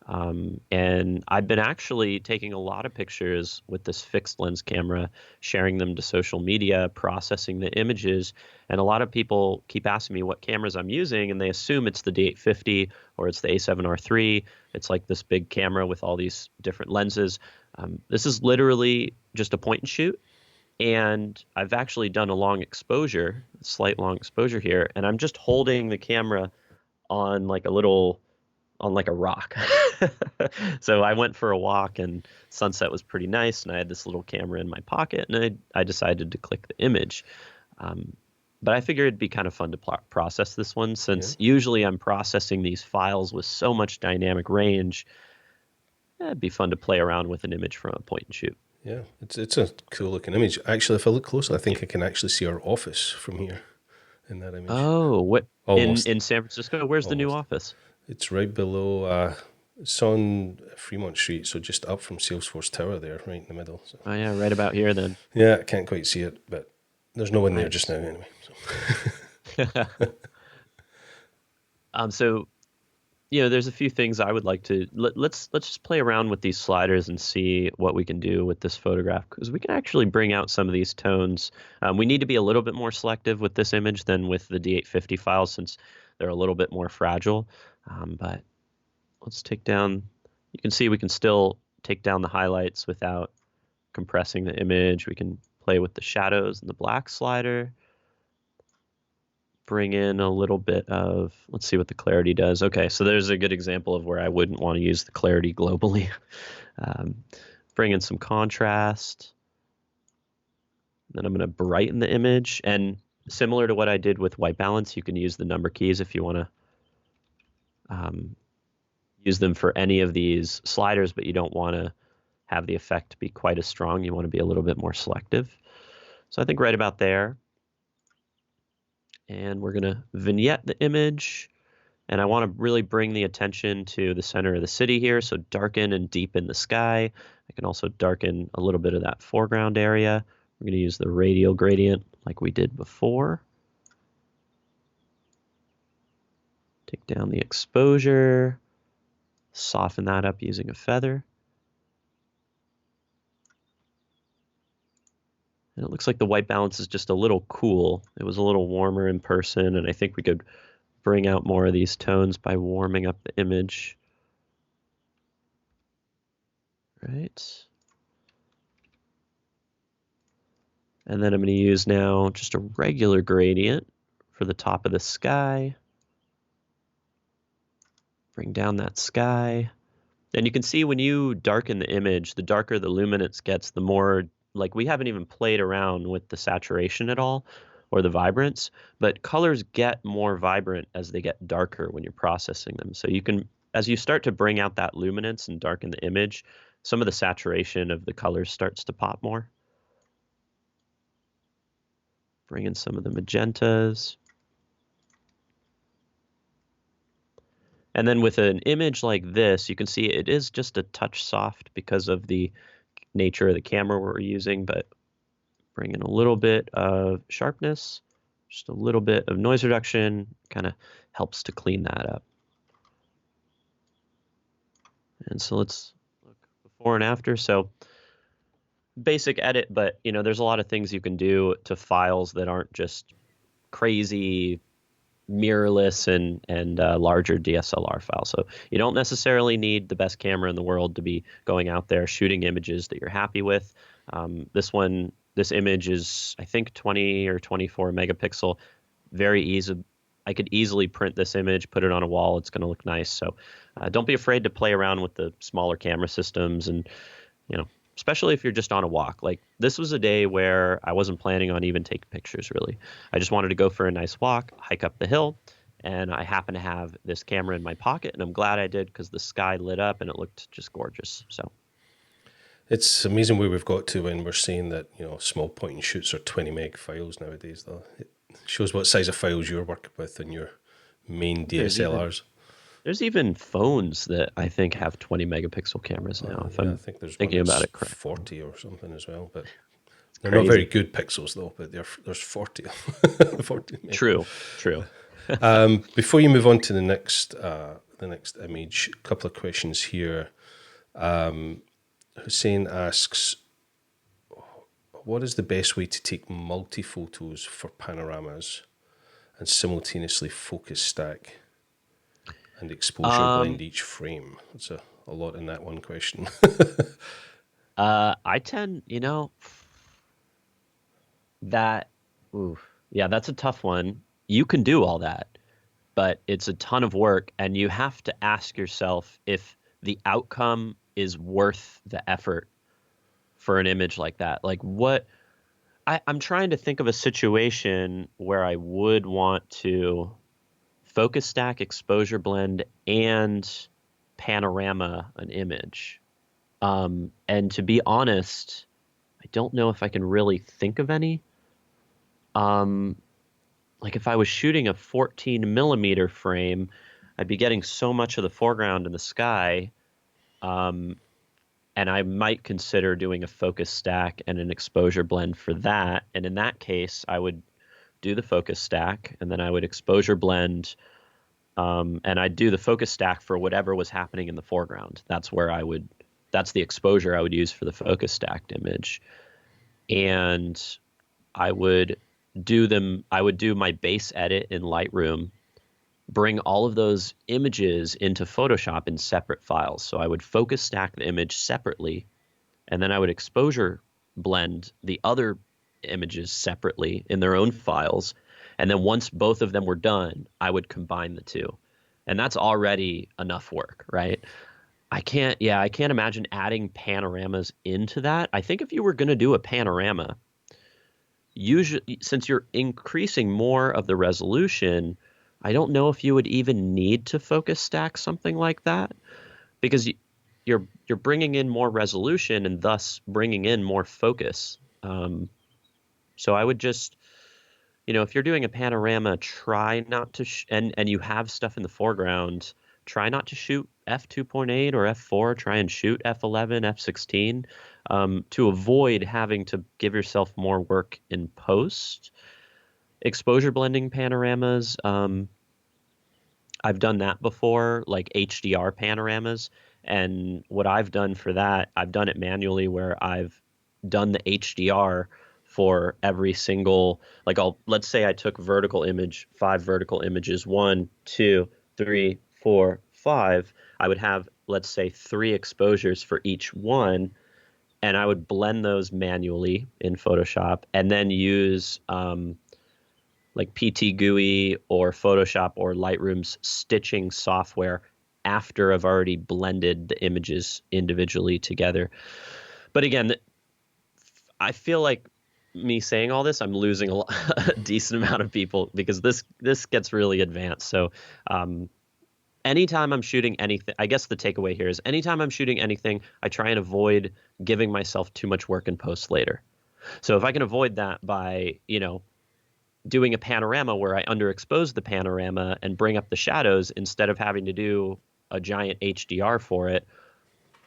And I've been actually taking a lot of pictures with this fixed lens camera, sharing them to social media, processing the images. And a lot of people keep asking me what cameras I'm using, and they assume it's the D850 or it's the A7R3. It's like this big camera with all these different lenses. This is literally just a point and shoot. And I've actually done a long exposure, a slight long exposure here, and I'm just holding the camera on like a rock. So I went for a walk and sunset was pretty nice, and I had this little camera in my pocket, and I decided to click the image. But I figured it'd be kind of fun to process this one, since usually I'm processing these files with so much dynamic range. It'd be fun to play around with an image from a point and shoot. Yeah, it's a cool looking image. Actually, if I look closely, I think I can actually see our office from here in that image. Oh, what Almost. in San Francisco? Where's the new office? It's right below, it's on Fremont Street, so just up from Salesforce Tower there, right in the middle. So. Oh yeah, right about here then. Yeah, I can't quite see it, but there's no one there just now anyway. So. So there's a few things I would like to let's just play around with these sliders and see what we can do with this photograph, because we can actually bring out some of these tones. We need to be a little bit more selective with this image than with the D850 files, since they're a little bit more fragile. But let's take down. You can see we can still take down the highlights without compressing the image. We can play with the shadows and the black slider. Bring in a little bit of, let's see what the clarity does. Okay, so there's a good example of where I wouldn't want to use the clarity globally. Bring in some contrast. Then I'm going to brighten the image. And similar to what I did with white balance, you can use the number keys if you want to use them for any of these sliders, but you don't want to have the effect be quite as strong. You want to be a little bit more selective. So I think right about there. And we're going to vignette the image. And I want to really bring the attention to the center of the city here. So darken and deepen the sky. I can also darken a little bit of that foreground area. We're going to use the radial gradient like we did before. Take down the exposure. Soften that up using a feather. And it looks like the white balance is just a little cool. It was a little warmer in person, and I think we could bring out more of these tones by warming up the image. Right. And then I'm going to use now just a regular gradient for the top of the sky. Bring down that sky. And you can see when you darken the image, the darker the luminance gets, the more, like, we haven't even played around with the saturation at all or the vibrance, but colors get more vibrant as they get darker when you're processing them. So you can, as you start to bring out that luminance and darken the image, some of the saturation of the colors starts to pop more. Bring in some of the magentas. And then with an image like this, you can see it is just a touch soft because of the nature of the camera we're using, but bring in a little bit of sharpness, just a little bit of noise reduction, kind of helps to clean that up. And so let's look before and after. So basic edit, but there's a lot of things you can do to files that aren't just crazy mirrorless and larger DSLR files. So you don't necessarily need the best camera in the world to be going out there shooting images that you're happy with. This image is, I think, 20 or 24 megapixel. Very easy. I could easily print this image, put it on a wall. It's going to look nice. So don't be afraid to play around with the smaller camera systems, and especially if you're just on a walk. Like, this was a day where I wasn't planning on even taking pictures, really. I just wanted to go for a nice walk, hike up the hill, and I happened to have this camera in my pocket, and I'm glad I did because the sky lit up and it looked just gorgeous. So it's amazing where we've got to when we're seeing that small point and shoots are 20 meg files nowadays, though. Shows what size of files you're working with in your main There's even DSLRs. there's even phones that I think have 20 megapixel cameras now, if Yeah, I I'm think there's one thinking about that's it correctly. 40 or something as well, but It's they're not very crazy. good pixels though. But there's 40, 40 meg. True, true. Before you move on to the next image, a couple of questions here. Hussein asks, what is the best way to take multi-photos for panoramas and simultaneously focus stack and exposure blend Um, each frame? That's a lot in that one question. I tend, that, ooh, yeah, that's a tough one. You can do all that, but it's a ton of work, and you have to ask yourself if the outcome is worth the effort for an image like that. Like, I'm trying to think of a situation where I would want to focus stack, exposure blend, and panorama an image. And to be honest, I don't know if I can really think of any. Um, like if I was shooting a 14 millimeter frame, I'd be getting so much of the foreground in the sky. Um, and I might consider doing a focus stack and an exposure blend for that. And in that case, I would do the focus stack and then I would exposure blend. And I'd do the focus stack for whatever was happening in the foreground. That's the exposure I would use for the focus stacked image. And I would do my base edit in Lightroom, bring all of those images into Photoshop in separate files. So I would focus stack the image separately, and then I would exposure blend the other images separately in their own files. And then once both of them were done, I would combine the two. And that's already enough work, right? I can't imagine adding panoramas into that. I think if you were going to do a panorama, usually since you're increasing more of the resolution, I don't know if you would even need to focus stack something like that because you're bringing in more resolution and thus bringing in more focus. So I would just, if you're doing a panorama, try not to and you have stuff in the foreground, try not to shoot f2.8 or f4. Try and shoot f11, f16 to avoid having to give yourself more work in post. Exposure blending panoramas, I've done that before, like HDR panoramas. And what I've done for that, I've done it manually where I've done the HDR for every single, like let's say I took vertical image, 5 vertical images, 1, 2, 3, 4, 5. I would have, let's say, 3 exposures for each one, and I would blend those manually in Photoshop and then use like PT GUI or Photoshop or Lightroom's stitching software after I've already blended the images individually together. But again, I feel like me saying all this, I'm losing a decent amount of people because this gets really advanced. So anytime I'm shooting anything, I guess the takeaway here is anytime I'm shooting anything, I try and avoid giving myself too much work in post later. So if I can avoid that by, doing a panorama where I underexpose the panorama and bring up the shadows instead of having to do a giant HDR for it,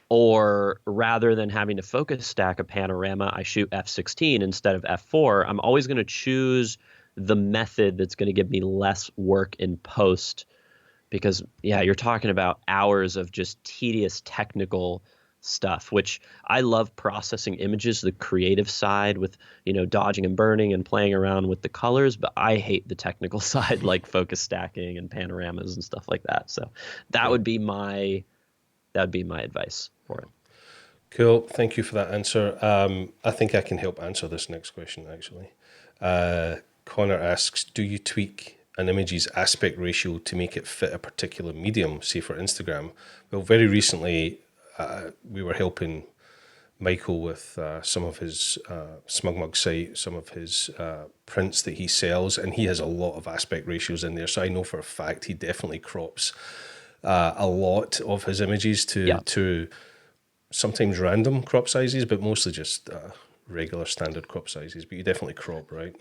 or rather than having to focus stack a panorama, I shoot f16 instead of f4, I'm always going to choose the method that's going to give me less work in post because, yeah, you're talking about hours of just tedious technical stuff, which I love processing images, the creative side with, dodging and burning and playing around with the colors, but I hate the technical side like focus stacking and panoramas and stuff like that. So that Cool. would be my advice for it. Cool. Thank you for that answer. I think I can help answer this next question, actually. Connor asks, do you tweak an image's aspect ratio to make it fit a particular medium, say for Instagram? Well, very recently, we were helping Michael with some of his SmugMug site, some of his prints that he sells, and he has a lot of aspect ratios in there. So I know for a fact he definitely crops a lot of his images Yeah. to sometimes random crop sizes, but mostly just regular standard crop sizes. But you definitely crop, right?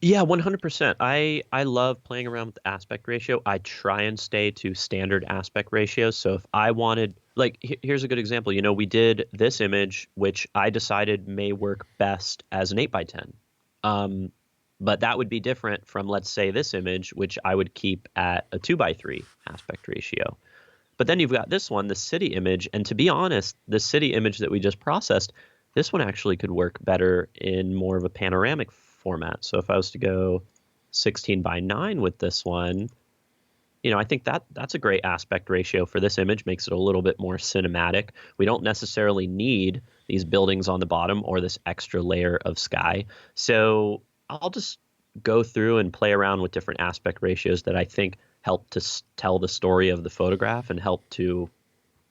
Yeah, 100%. I love playing around with the aspect ratio. I try and stay to standard aspect ratios. So if I wanted, like, here's a good example. You know, we did this image, which I decided may work best as an 8 by 10. Um, but that would be different from, let's say, this image, which I would keep at a 2 by 3 aspect ratio. But then you've got this one, the city image. And to be honest, the city image that we just processed, this one actually could work better in more of a panoramic format. So if I was to go 16 by 9 with this one, you know, I think that's a great aspect ratio for this image, makes it a little bit more cinematic. We don't necessarily need these buildings on the bottom or this extra layer of sky. So I'll just go through and play around with different aspect ratios that I think help to tell the story of the photograph and help to,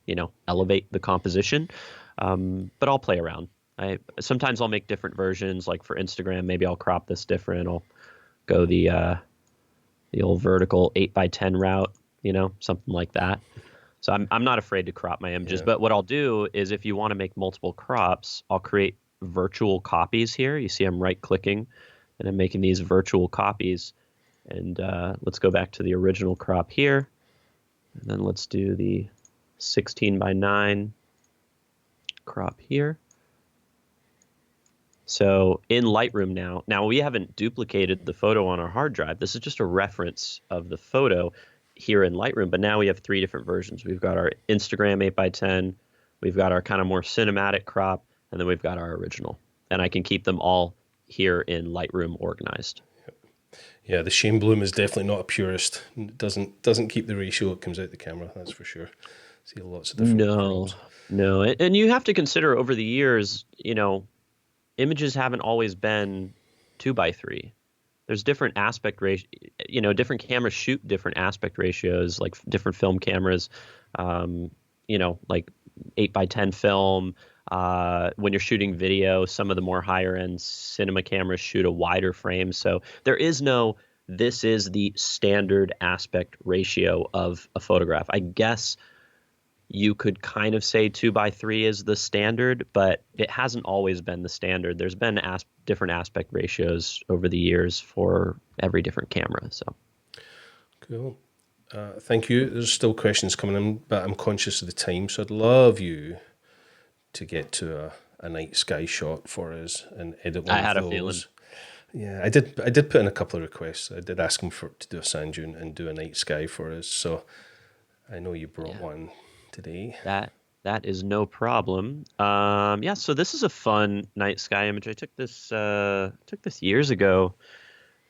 you know, elevate the composition. But I'll play around. I sometimes I'll make different versions. Like for Instagram, maybe I'll crop this different. I'll go the old vertical 8 by 10 route, you know, something like that. So I'm not afraid to crop my images, Yeah. but what I'll do is if you want to make multiple crops, I'll create virtual copies here. You see I'm right clicking and I'm making these virtual copies. And let's go back to the original crop here. And then let's do the 16 by 9 crop here. So in Lightroom now we haven't duplicated the photo on our hard drive. This is just a reference of the photo here in Lightroom, but now we have three different versions. We've got our Instagram 8 by 10, we've got our kind of more cinematic crop, and then we've got our original. And I can keep them all here in Lightroom organized. Yeah, the Shainblum is definitely not a purist. It doesn't keep the ratio it comes out the camera, that's for sure. See lots of different No, crops. no. And you have to consider over the years, you know, images haven't always been 2 by 3. There's different aspect ratio, you know, different cameras shoot different aspect ratios, like different film cameras, um, you know, like 8 by 10 film. When you're shooting video, some of the more higher end cinema cameras shoot a wider frame. So there is no, this is the standard aspect ratio of a photograph. I guess you could kind of say 2 by 3 is the standard, but it hasn't always been the standard. There's been different aspect ratios over the years for every different camera. So Cool. Thank you. There's still questions coming in, but I'm conscious of the time, so I'd love you to get to a night sky shot for us and edit one I of had a feeling. those. Yeah, I did. I did put in a couple of requests. I did ask him to do a sand dune and do a night sky for us. So I know you brought Yeah, one today. that that is no problem. Yeah, so this is a fun night sky image. I took this years ago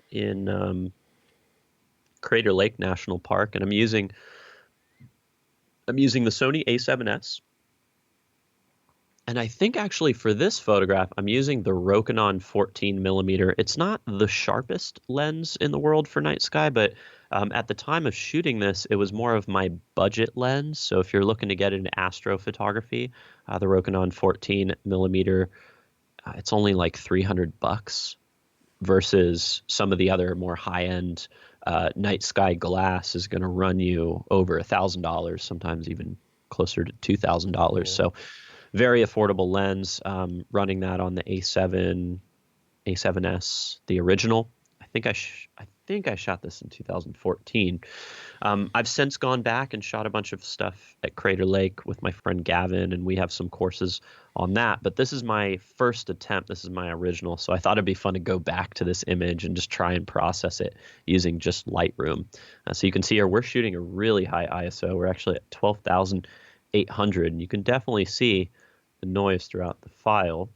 in Crater Lake National Park, and I'm using the Sony A7S. And I think actually for this photograph, I'm using the Rokinon 14 millimeter. It's not the sharpest lens in the world for night sky, but at the time of shooting this, it was more of my budget lens. So if you're looking to get into astrophotography, the Rokinon 14 millimeter, it's only like $300 versus some of the other more high end night sky glass is going to run you over $1,000, sometimes even closer to $2,000. Yeah. So very affordable lens. Running that on the A7S, the original. I think I shot this in 2014. I've since gone back and shot a bunch of stuff at Crater Lake with my friend Gavin, and we have some courses on that. But this is my first attempt. This is my original, so I thought it'd be fun to go back to this image and just try and process it using just Lightroom. So you can see here we're shooting a really high ISO. We're actually at 12,800, and you can definitely see the noise throughout the file.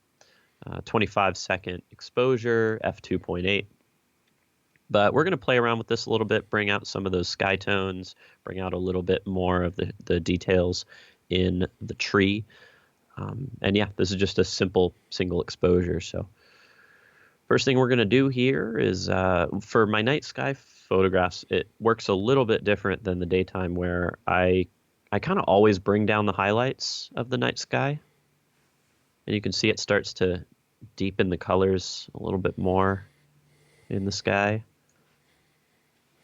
25-second exposure, f2.8. But we're going to play around with this a little bit, bring out some of those sky tones, bring out a little bit more of the details in the tree. And yeah, this is just a simple single exposure. So first thing we're going to do here is for my night sky photographs, it works a little bit different than the daytime where I kind of always bring down the highlights of the night sky. And you can see it starts to deepen the colors a little bit more in the sky.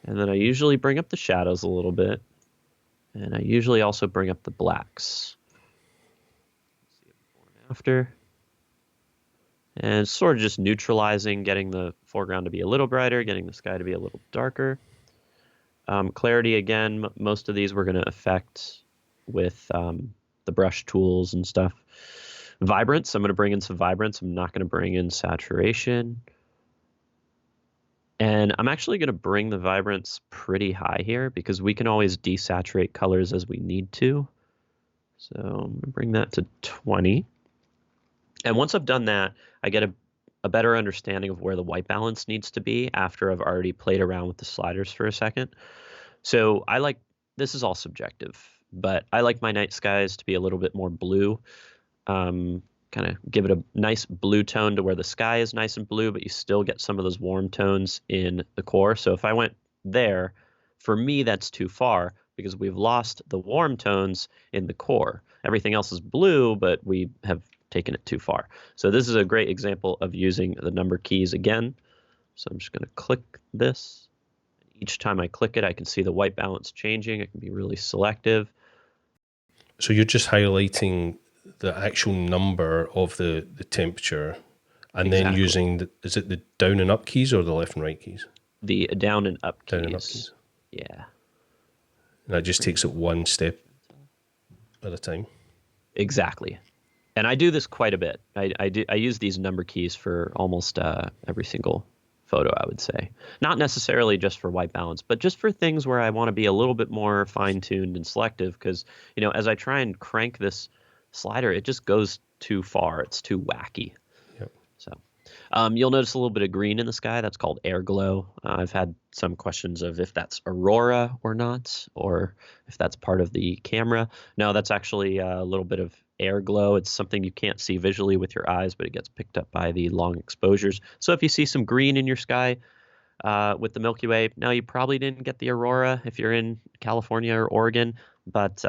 And then I usually bring up the shadows a little bit. And I usually also bring up the blacks. See it before and after. And sort of just neutralizing, getting the foreground to be a little brighter, getting the sky to be a little darker. Clarity, again, most of these we're going to affect with the brush tools and stuff. Vibrance, I'm going to bring in some vibrance. I'm not going to bring in saturation. And I'm actually going to bring the vibrance pretty high here because we can always desaturate colors as we need to. So I'm going to bring that to 20. And once I've done that, I get a better understanding of where the white balance needs to be after I've already played around with the sliders for a second. So I like, this is all subjective, but I like my night skies to be a little bit more blue. Kind of give it a nice blue tone to where the sky is nice and blue, but you still get some of those warm tones in the core. So if I went there, for me, that's too far because we've lost the warm tones in the core. Everything else is blue, but we have taken it too far. So this is a great example of using the number keys again. So I'm just going to click this. Each time I click it, I can see the white balance changing. It can be really selective. So you're just highlighting the actual number of the temperature and then using, is it the down and up keys or the left and right keys? The down and up keys. Down and up keys. Yeah. And that just takes it one step at a time. Exactly. And I do this quite a bit. I use these number keys for almost every single photo, I would say. Not necessarily just for white balance, but just for things where I want to be a little bit more fine-tuned and selective because, you know, as I try and crank this slider, it just goes too far. It's too wacky. Yep. So you'll notice a little bit of green in the sky. That's called air glow. I've had some questions of if that's aurora or not, or if that's part of the camera. No, that's actually a little bit of air glow. It's something you can't see visually with your eyes, but it gets picked up by the long exposures. So if you see some green in your sky with the Milky Way, now you probably didn't get the aurora if you're in California or Oregon, but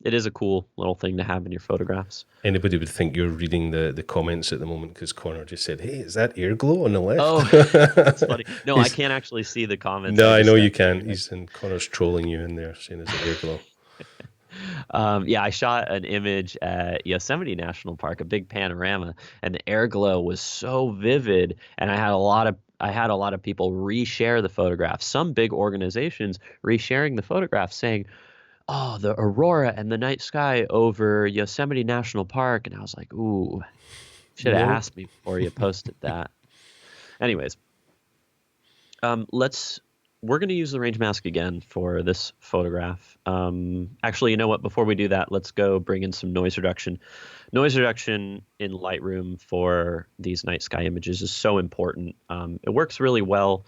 it is a cool little thing to have in your photographs. Anybody would think you're reading the comments at the moment because Connor just said, hey, is that air glow on the left? Oh, that's funny. No, I can't actually see the comments. No, I know you can. Connor's trolling you in there saying it's air glow. Yeah, I shot an image at Yosemite National Park, a big panorama, and the air glow was so vivid, and I had a lot of people reshare the photographs. Some big organizations resharing the photographs saying, "Oh, the aurora and the night sky over Yosemite National Park," and I was like, "Ooh, should have asked me before you posted that." Anyways, we're going to use the range mask again for this photograph. Actually, you know what? Before we do that, let's go bring in some noise reduction. Noise reduction in Lightroom for these night sky images is so important. It works really well,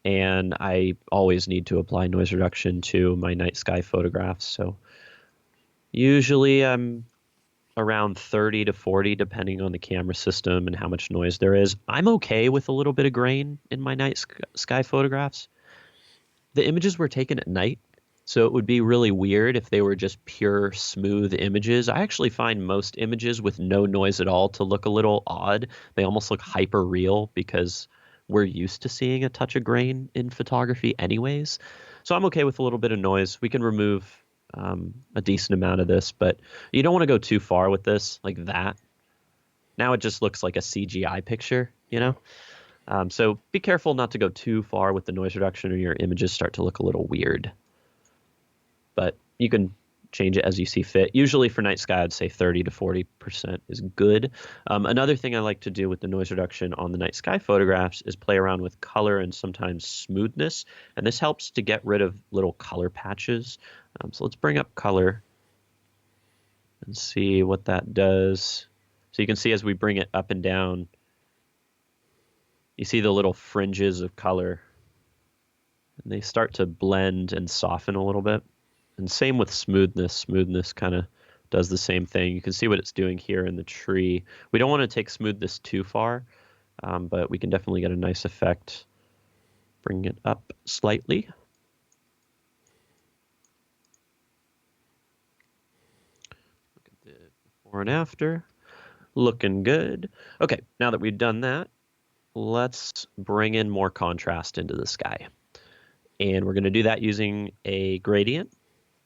and I always need to apply noise reduction to my night sky photographs. So usually I'm around 30 to 40, depending on the camera system and how much noise there is. I'm okay with a little bit of grain in my night sky photographs. The images were taken at night, so it would be really weird if they were just pure smooth images. I actually find most images with no noise at all to look a little odd. They almost look hyper real because we're used to seeing a touch of grain in photography anyways. So I'm okay with a little bit of noise. We can remove a decent amount of this, but you don't want to go too far with this like that. Now it just looks like a CGI picture, you know? So be careful not to go too far with the noise reduction or your images start to look a little weird. But you can change it as you see fit. Usually for night sky, I'd say 30 to 40% is good. Another thing I like to do with the noise reduction on the night sky photographs is play around with color and sometimes smoothness. And this helps to get rid of little color patches. So let's bring up color and see what that does. So you can see as we bring it up and down, you see the little fringes of color. And they start to blend and soften a little bit. And same with smoothness. Smoothness kind of does the same thing. You can see what it's doing here in the tree. We don't want to take smoothness too far, but we can definitely get a nice effect. Bring it up slightly. Look at the before and after. Looking good. Okay, now that we've done that, let's bring in more contrast into the sky. And we're going to do that using a gradient.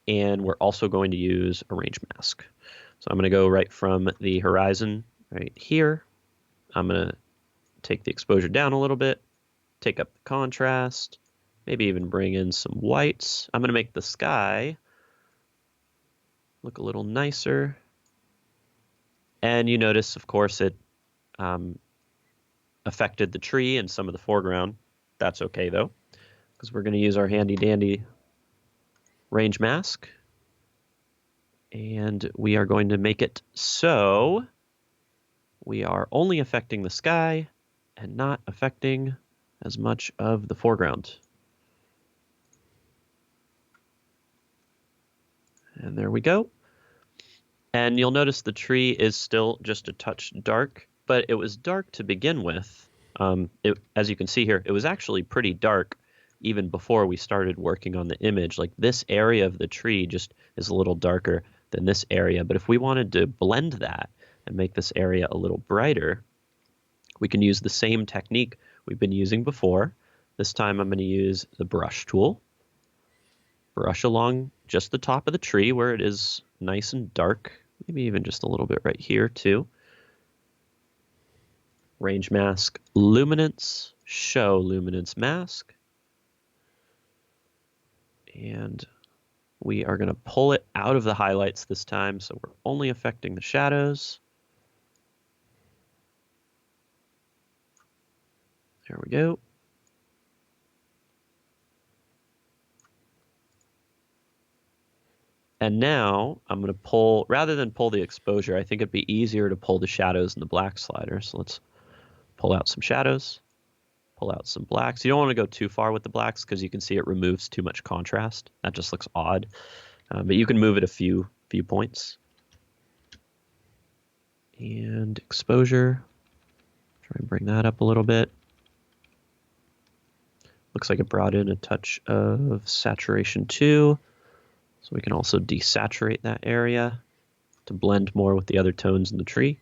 And we're also going to use a range mask. So I'm going to go right from the horizon right here. I'm going to take the exposure down a little bit, take up the contrast, maybe even bring in some whites. I'm going to make the sky look a little nicer. And you notice, of course, it affected the tree and some of the foreground. That's okay, though, because we're going to use our handy-dandy range mask. And we are going to make it so we are only affecting the sky and not affecting as much of the foreground. And there we go. And you'll notice the tree is still just a touch dark, but it was dark to begin with. As you can see here, it was actually pretty dark even before we started working on the image. Like this area of the tree just is a little darker than this area. But if we wanted to blend that and make this area a little brighter, we can use the same technique we've been using before. This time I'm going to use the brush tool. Brush along just the top of the tree where it is nice and dark, maybe even just a little bit right here too. Range mask, luminance, show luminance mask. And we are going to pull it out of the highlights this time, so we're only affecting the shadows. There we go. And now I'm going to pull, rather than pull the exposure, I think it'd be easier to pull the shadows in the black slider. So let's pull out some shadows, pull out some blacks. You don't want to go too far with the blacks because you can see it removes too much contrast. That just looks odd. But you can move it a few points. And exposure, try and bring that up a little bit. Looks like it brought in a touch of saturation too. So we can also desaturate that area to blend more with the other tones in the tree.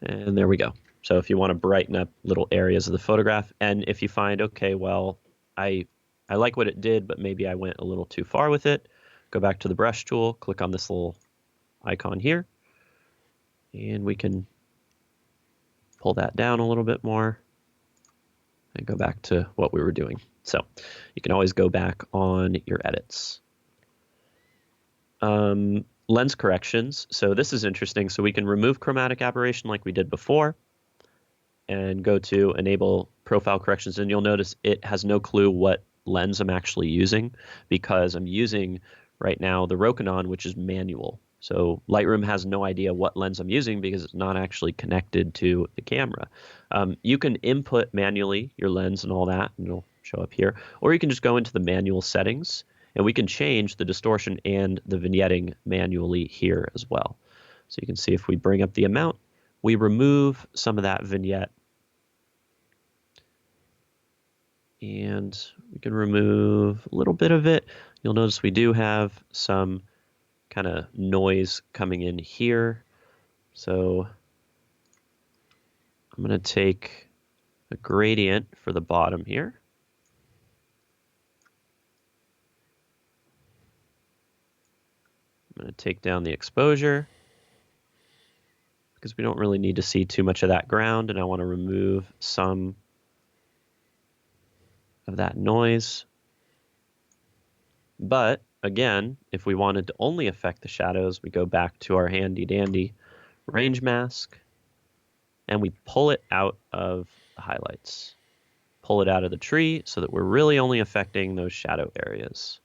And there we go. So if you want to brighten up little areas of the photograph, and if you find, okay, well, I like what it did, but maybe I went a little too far with it, go back to the brush tool, click on this little icon here, and we can pull that down a little bit more and go back to what we were doing. So you can always go back on your edits. Lens corrections. So this is interesting. So we can remove chromatic aberration like we did before and go to enable profile corrections. And you'll notice it has no clue what lens I'm actually using because I'm using right now the Rokinon, which is manual. So Lightroom has no idea what lens I'm using because it's not actually connected to the camera. You can input manually your lens and all that, and it'll show up here. Or you can just go into the manual settings, and we can change the distortion and the vignetting manually here as well. So you can see if we bring up the amount, we remove some of that vignette. And we can remove a little bit of it. You'll notice we do have some kind of noise coming in here. So I'm going to take a gradient for the bottom here. I'm going to take down the exposure because we don't really need to see too much of that ground, and I want to remove some of that noise. But again, if we wanted to only affect the shadows, we go back to our handy dandy range mask and we pull it out of the highlights. Pull it out of the tree so that we're really only affecting those shadow areas.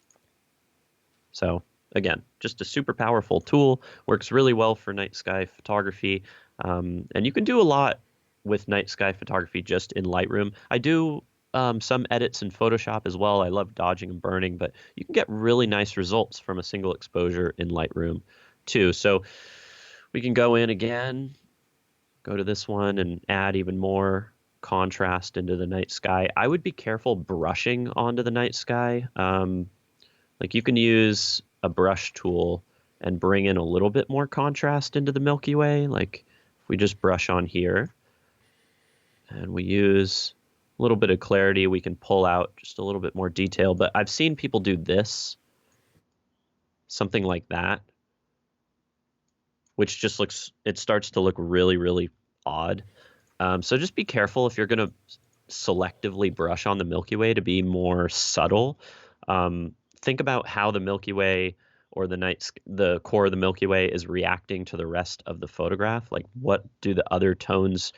So again, just a super powerful tool, works really well for night sky photography. And you can do a lot with night sky photography just in Lightroom. I do some edits in Photoshop as well. I love dodging and burning, but you can get really nice results from a single exposure in Lightroom too. So we can go in again, go to this one and add even more contrast into the night sky. I would be careful brushing onto the night sky. Like you can use a brush tool and bring in a little bit more contrast into the Milky Way. Like if we just brush on here and we use a little bit of clarity, we can pull out just a little bit more detail. But I've seen people do this, something like that, which just it starts to look really, really odd. So just be careful if you're going to selectively brush on the Milky Way to be more subtle. Think about how the Milky Way or the core of the Milky Way is reacting to the rest of the photograph. Like, what do the other tones?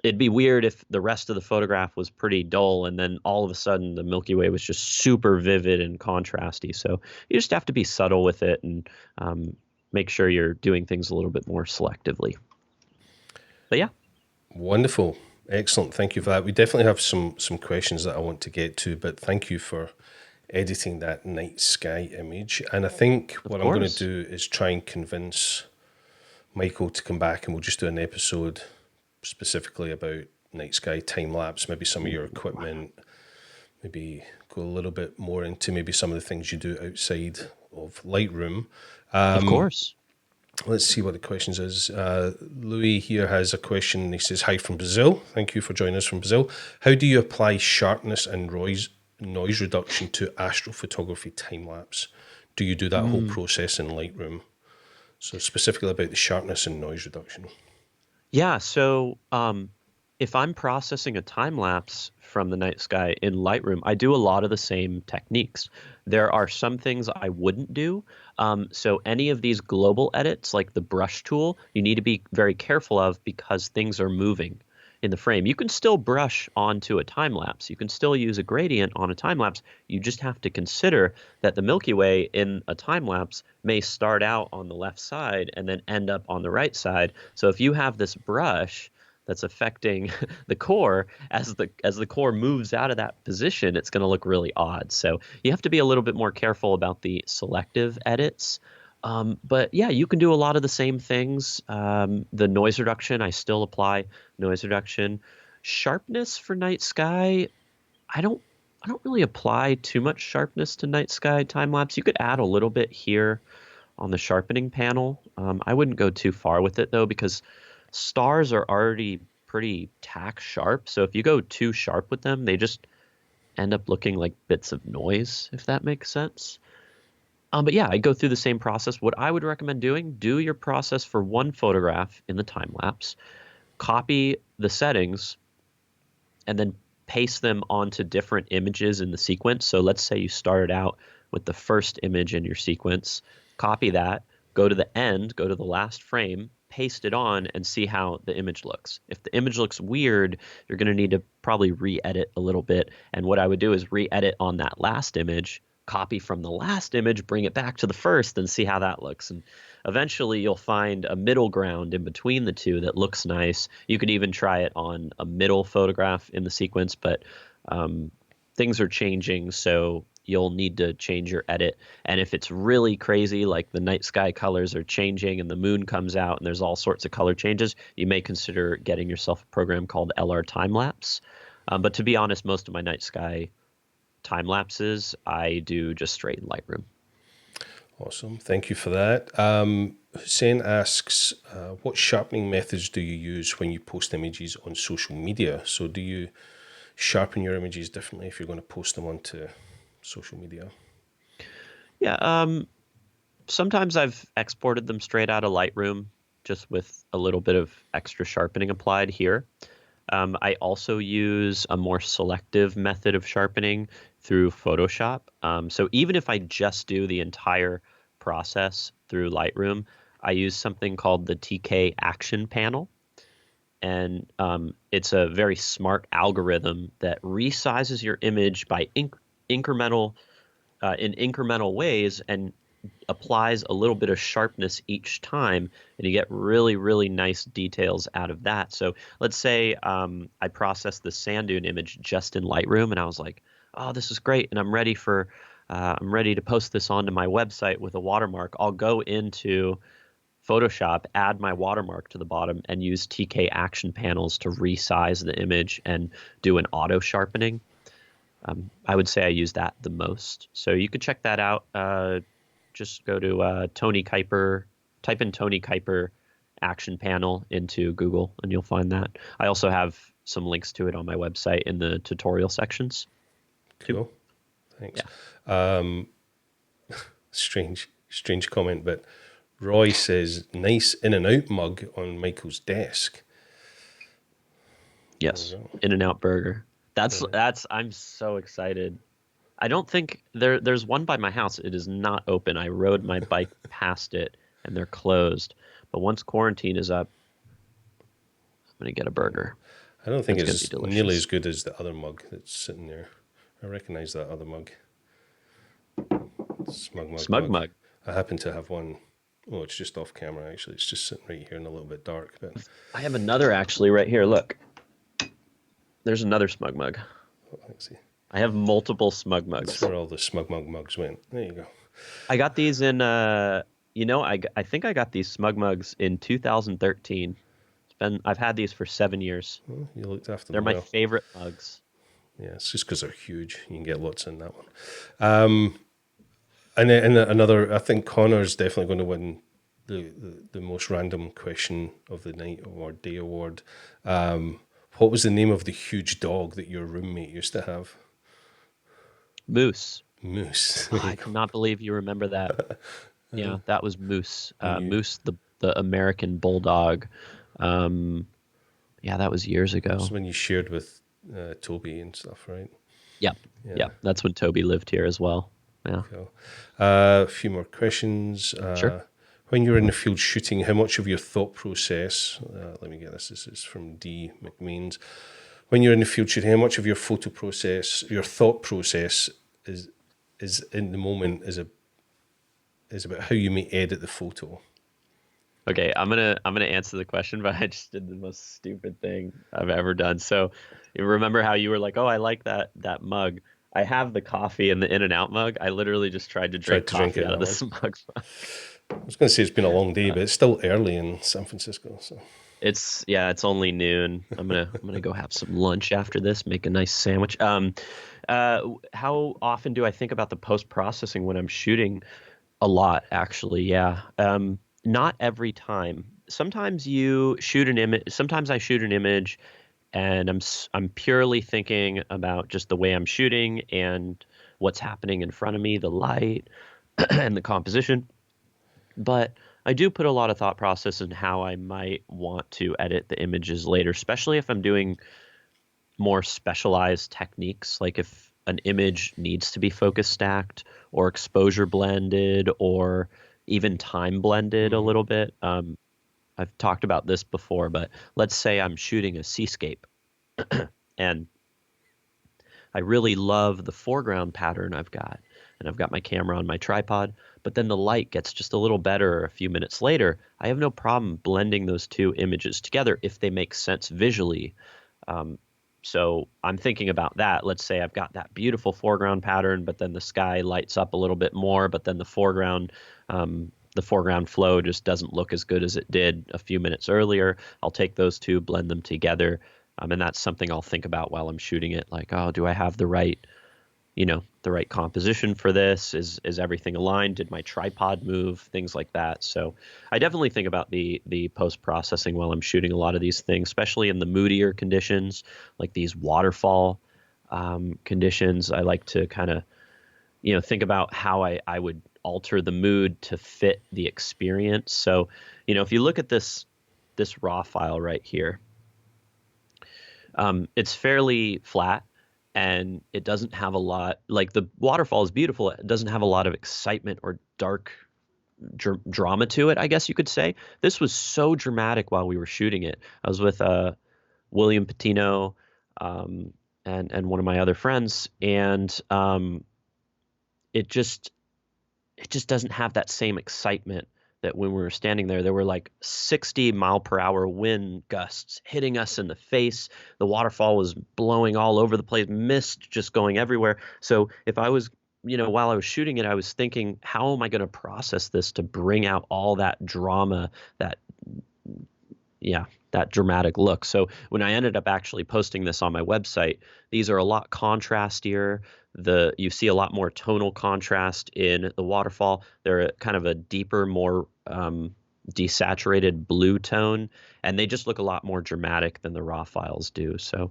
It'd be weird if the rest of the photograph was pretty dull and then all of a sudden the Milky Way was just super vivid and contrasty. So you just have to be subtle with it and make sure you're doing things a little bit more selectively. But yeah. Wonderful. Excellent. Thank you for that. We definitely have some questions that I want to get to, but thank you for editing that night sky image. And I think what I'm going to do is try and convince Michael to come back, and we'll just do an episode specifically about night sky time lapse, maybe some of your equipment, maybe go a little bit more into maybe some of the things you do outside of Lightroom. Of course. Let's see what the questions is. Louis here has a question. He says, hi from Brazil. Thank you for joining us from Brazil. How do you apply sharpness and noise reduction to astrophotography time-lapse? Do you do that whole process in Lightroom? So specifically about the sharpness and noise reduction. Yeah, so if I'm processing a time lapse from the night sky in Lightroom, I do a lot of the same techniques. There are some things I wouldn't do. So any of these global edits, like the brush tool, you need to be very careful of because things are moving in the frame. You can still brush onto a time lapse. You can still use a gradient on a time lapse. You just have to consider that the Milky Way in a time lapse may start out on the left side and then end up on the right side. So if you have this brush that's affecting the core, as the core moves out of that position, it's going to look really odd. So you have to be a little bit more careful about the selective edits. But yeah, you can do a lot of the same things. The noise reduction, I still apply noise reduction. Sharpness for night sky, I don't really apply too much sharpness to night sky time lapse. You could add a little bit here on the sharpening panel. I wouldn't go too far with it though, because stars are already pretty tack sharp. So if you go too sharp with them, they just end up looking like bits of noise, if that makes sense. But yeah, I go through the same process. What I would recommend doing, do your process for one photograph in the time lapse, copy the settings, and then paste them onto different images in the sequence. So let's say you started out with the first image in your sequence, copy that, go to the end, go to the last frame, paste it on and see how the image looks. If the image looks weird, you're going to need to probably re-edit a little bit. And what I would do is re-edit on that last image, copy from the last image, bring it back to the first and see how that looks. And eventually you'll find a middle ground in between the two that looks nice. You could even try it on a middle photograph in the sequence, but things are changing, so you'll need to change your edit. And if it's really crazy, like the night sky colors are changing and the moon comes out and there's all sorts of color changes, you may consider getting yourself a program called LR Timelapse. But to be honest, most of my night sky time lapses I do just straight in Lightroom. Awesome. Thank you for that. Hussein asks, what sharpening methods do you use when you post images on social media? So do you sharpen your images differently if you're going to post them onto social media? Yeah, sometimes I've exported them straight out of Lightroom just with a little bit of extra sharpening applied here. I also use a more selective method of sharpening through Photoshop. So even if I just do the entire process through Lightroom, I use something called the TK Action Panel. And it's a very smart algorithm that resizes your image by incremental ways and applies a little bit of sharpness each time, and you get really, really nice details out of that. So let's say I processed the sand dune image just in Lightroom, and I was like, oh, this is great, and I'm ready to post this onto my website with a watermark. I'll go into Photoshop, add my watermark to the bottom, and use TK Action Panels to resize the image and do an auto sharpening. I would say I use that the most. So you could check that out. Just go to Tony Kuiper, type in Tony Kuiper Action Panel into Google, and you'll find that. I also have some links to it on my website in the tutorial sections. Cool. Thanks. Yeah. Strange comment, but Roy says, nice in and out mug on Michael's desk. Yes, In-N-Out Burger. That's I'm so excited. I don't think there's one by my house. It is not open. I rode my bike past it and they're closed. But once quarantine is up, I'm gonna get a burger. I don't think It's it's nearly as good as the other mug that's sitting there. I recognise that other mug. SmugMug mug. SmugMug. I happen to have one. Oh, it's just off camera, actually. It's just sitting right here and a little bit dark. But I have another actually right here. Look. There's another SmugMug. let's see. I have multiple SmugMugs. That's where all the SmugMug mugs went. There you go. I got these in, I think I got these SmugMugs in 2013. I've had these for 7 years. Well, you looked after They're them my well. favorite mugs. Yeah, it's just because they're huge. You can get lots in that one. And then another, I think Connor's definitely going to win the most random question of the night or day award. What was the name of the huge dog that your roommate used to have? Moose. Moose. Oh, I cannot believe you remember that. Yeah, that was Moose. Moose, the American bulldog. Yeah, that was years ago. That's when you shared with Toby and stuff, right? Yep. Yeah, that's when Toby lived here as well. Yeah. Cool. A few more questions. Sure. When you're in the field shooting, how much of your thought process, let me get this, this is from D. McMeans. When you're in the field shooting, how much of your photo process, your thought process is in the moment is about how you may edit the photo? Okay, I'm gonna answer the question, but I just did the most stupid thing I've ever done. So, you remember how you were like, "Oh, I like that mug." I have the coffee in the In-N-Out mug. I literally just tried to drink coffee out of this mug. I was going to say it's been a long day, but it's still early in San Francisco. So it's only noon. I'm gonna go have some lunch after this. Make a nice sandwich. How often do I think about the post processing when I'm shooting? A lot, actually. Yeah. Not every time. Sometimes you shoot an image. Sometimes I shoot an image, and I'm purely thinking about just the way I'm shooting and what's happening in front of me, the light, and the composition. But I do put a lot of thought process in how I might want to edit the images later, especially if I'm doing more specialized techniques, like if an image needs to be focus stacked or exposure blended or even time blended a little bit. I've talked about this before, but let's say I'm shooting a seascape and I really love the foreground pattern I've got, and I've got my camera on my tripod, but then the light gets just a little better a few minutes later. I have no problem blending those two images together if they make sense visually. So I'm thinking about that. Let's say I've got that beautiful foreground pattern, but then the sky lights up a little bit more, but then the foreground flow just doesn't look as good as it did a few minutes earlier. I'll take those two, blend them together. And that's something I'll think about while I'm shooting it. Like, oh, do I have the right composition for this? Is everything aligned? Did my tripod move? Things like that. So I definitely think about the post-processing while I'm shooting a lot of these things, especially in the moodier conditions, like these waterfall conditions. I like to kind of, think about how I would alter the mood to fit the experience. So, if you look at this raw file right here, it's fairly flat. And it doesn't have a lot, like the waterfall is beautiful. It doesn't have a lot of excitement or dark drama to it, I guess you could say. This was so dramatic while we were shooting it. I was with William Patino and one of my other friends, and it just doesn't have that same excitement that when we were standing there were like 60-mile-per-hour wind gusts hitting us in the face. The waterfall was blowing all over the place, mist just going everywhere. So if I was, while I was shooting it, I was thinking, how am I going to process this to bring out all that drama, that dramatic look? So when I ended up actually posting this on my website, these are a lot contrastier. You see a lot more tonal contrast in the waterfall. They're kind of a deeper, more desaturated blue tone, and they just look a lot more dramatic than the raw files do. So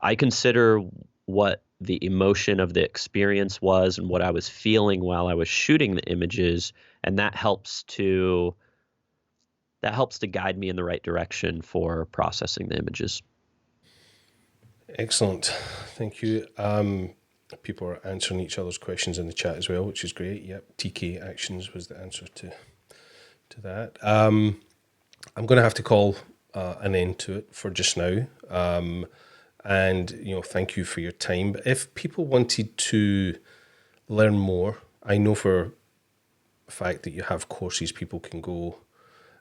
I consider what the emotion of the experience was and what I was feeling while I was shooting the images and that helps to guide me in the right direction for processing the images. Excellent. Thank you. People are answering each other's questions in the chat as well, which is great. Yep, TK Actions was the answer to that. I'm going to have to call an end to it for just now. And, thank you for your time. But if people wanted to learn more, I know for a fact that you have courses people can go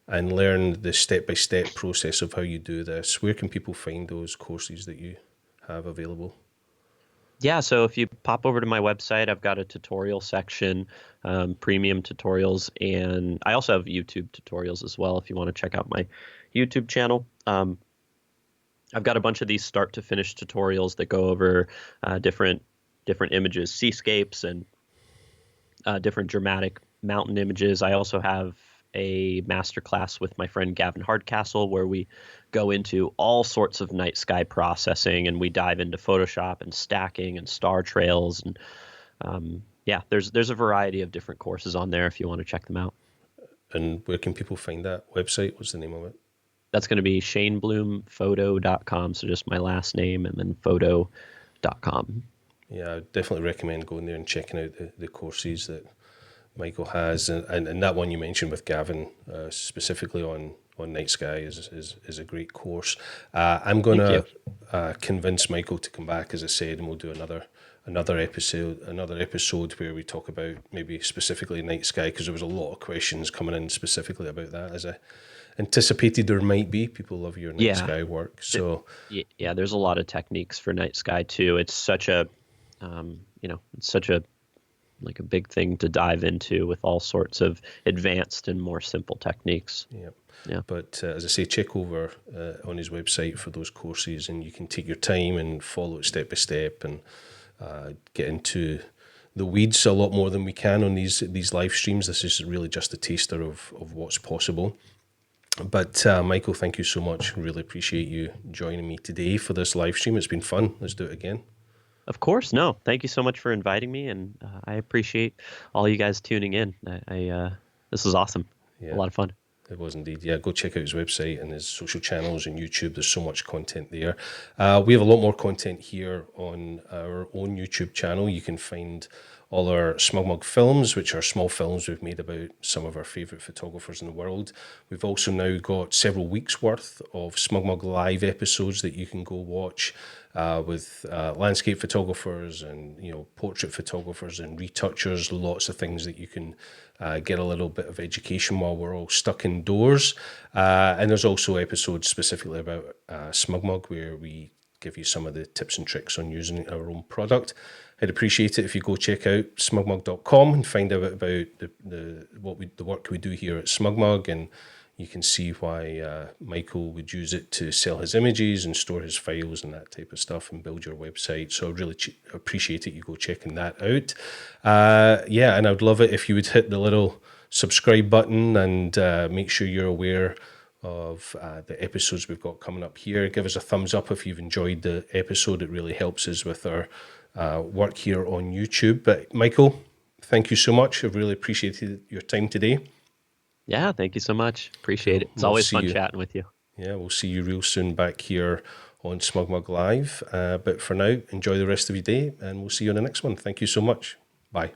and learn the step-by-step process of how you do this. Where can people find those courses that you have available? Yeah, so if you pop over to my website, I've got a tutorial section, premium tutorials, and I also have YouTube tutorials as well if you want to check out my YouTube channel. I've got a bunch of these start to finish tutorials that go over different images, seascapes, and different dramatic mountain images. I also have a masterclass with my friend Gavin Hardcastle where we go into all sorts of night sky processing, and we dive into Photoshop and stacking and star trails, and yeah, there's a variety of different courses on there if you want to check them out. And where can people find that website? What's the name of it? That's going to be shainblumephoto.com, so just my last name and then photo.com. Yeah, I definitely recommend going there and checking out the courses that Michael has, and that one you mentioned with Gavin, specifically on night sky, is a great course. I'm going to convince Michael to come back, as I said, and we'll do another episode where we talk about maybe specifically night sky, because there was a lot of questions coming in specifically about that, as I anticipated there might be. People love your night sky work, so yeah, there's a lot of techniques for night sky too. It's such a it's such a like a big thing to dive into with all sorts of advanced and more simple techniques. Yeah. But as I say, check over on his website for those courses, and you can take your time and follow it step by step, and get into the weeds a lot more than we can on these live streams. This is really just a taster of what's possible. But Michael, thank you so much. Really appreciate you joining me today for this live stream. It's been fun. Let's do it again. Of course. No, thank you so much for inviting me, and I appreciate all you guys tuning in. This was awesome. Yeah. A lot of fun. It was indeed. Yeah, go check out his website and his social channels and YouTube. There's so much content there. We have a lot more content here on our own YouTube channel. You can find all our SmugMug films, which are small films we've made about some of our favourite photographers in the world. We've also now got several weeks worth of SmugMug live episodes that you can go watch with landscape photographers and portrait photographers and retouchers. Lots of things that you can get a little bit of education while we're all stuck indoors. And there's also episodes specifically about SmugMug where we give you some of the tips and tricks on using our own product. I'd appreciate it if you go check out smugmug.com and find out about the work we do here at SmugMug, and you can see why Michael would use it to sell his images and store his files and that type of stuff and build your website. So I really appreciate it. You go checking that out. And I'd love it if you would hit the little subscribe button and make sure you're aware of the episodes we've got coming up here. Give us a thumbs up if you've enjoyed the episode. It really helps us with our work here on YouTube. But Michael, thank you so much. I've really appreciated your time today. Yeah, thank you so much. Appreciate it. It's always fun chatting with you. Yeah, we'll see you real soon back here on SmugMug Live. But for now, enjoy the rest of your day, and we'll see you on the next one. Thank you so much. Bye.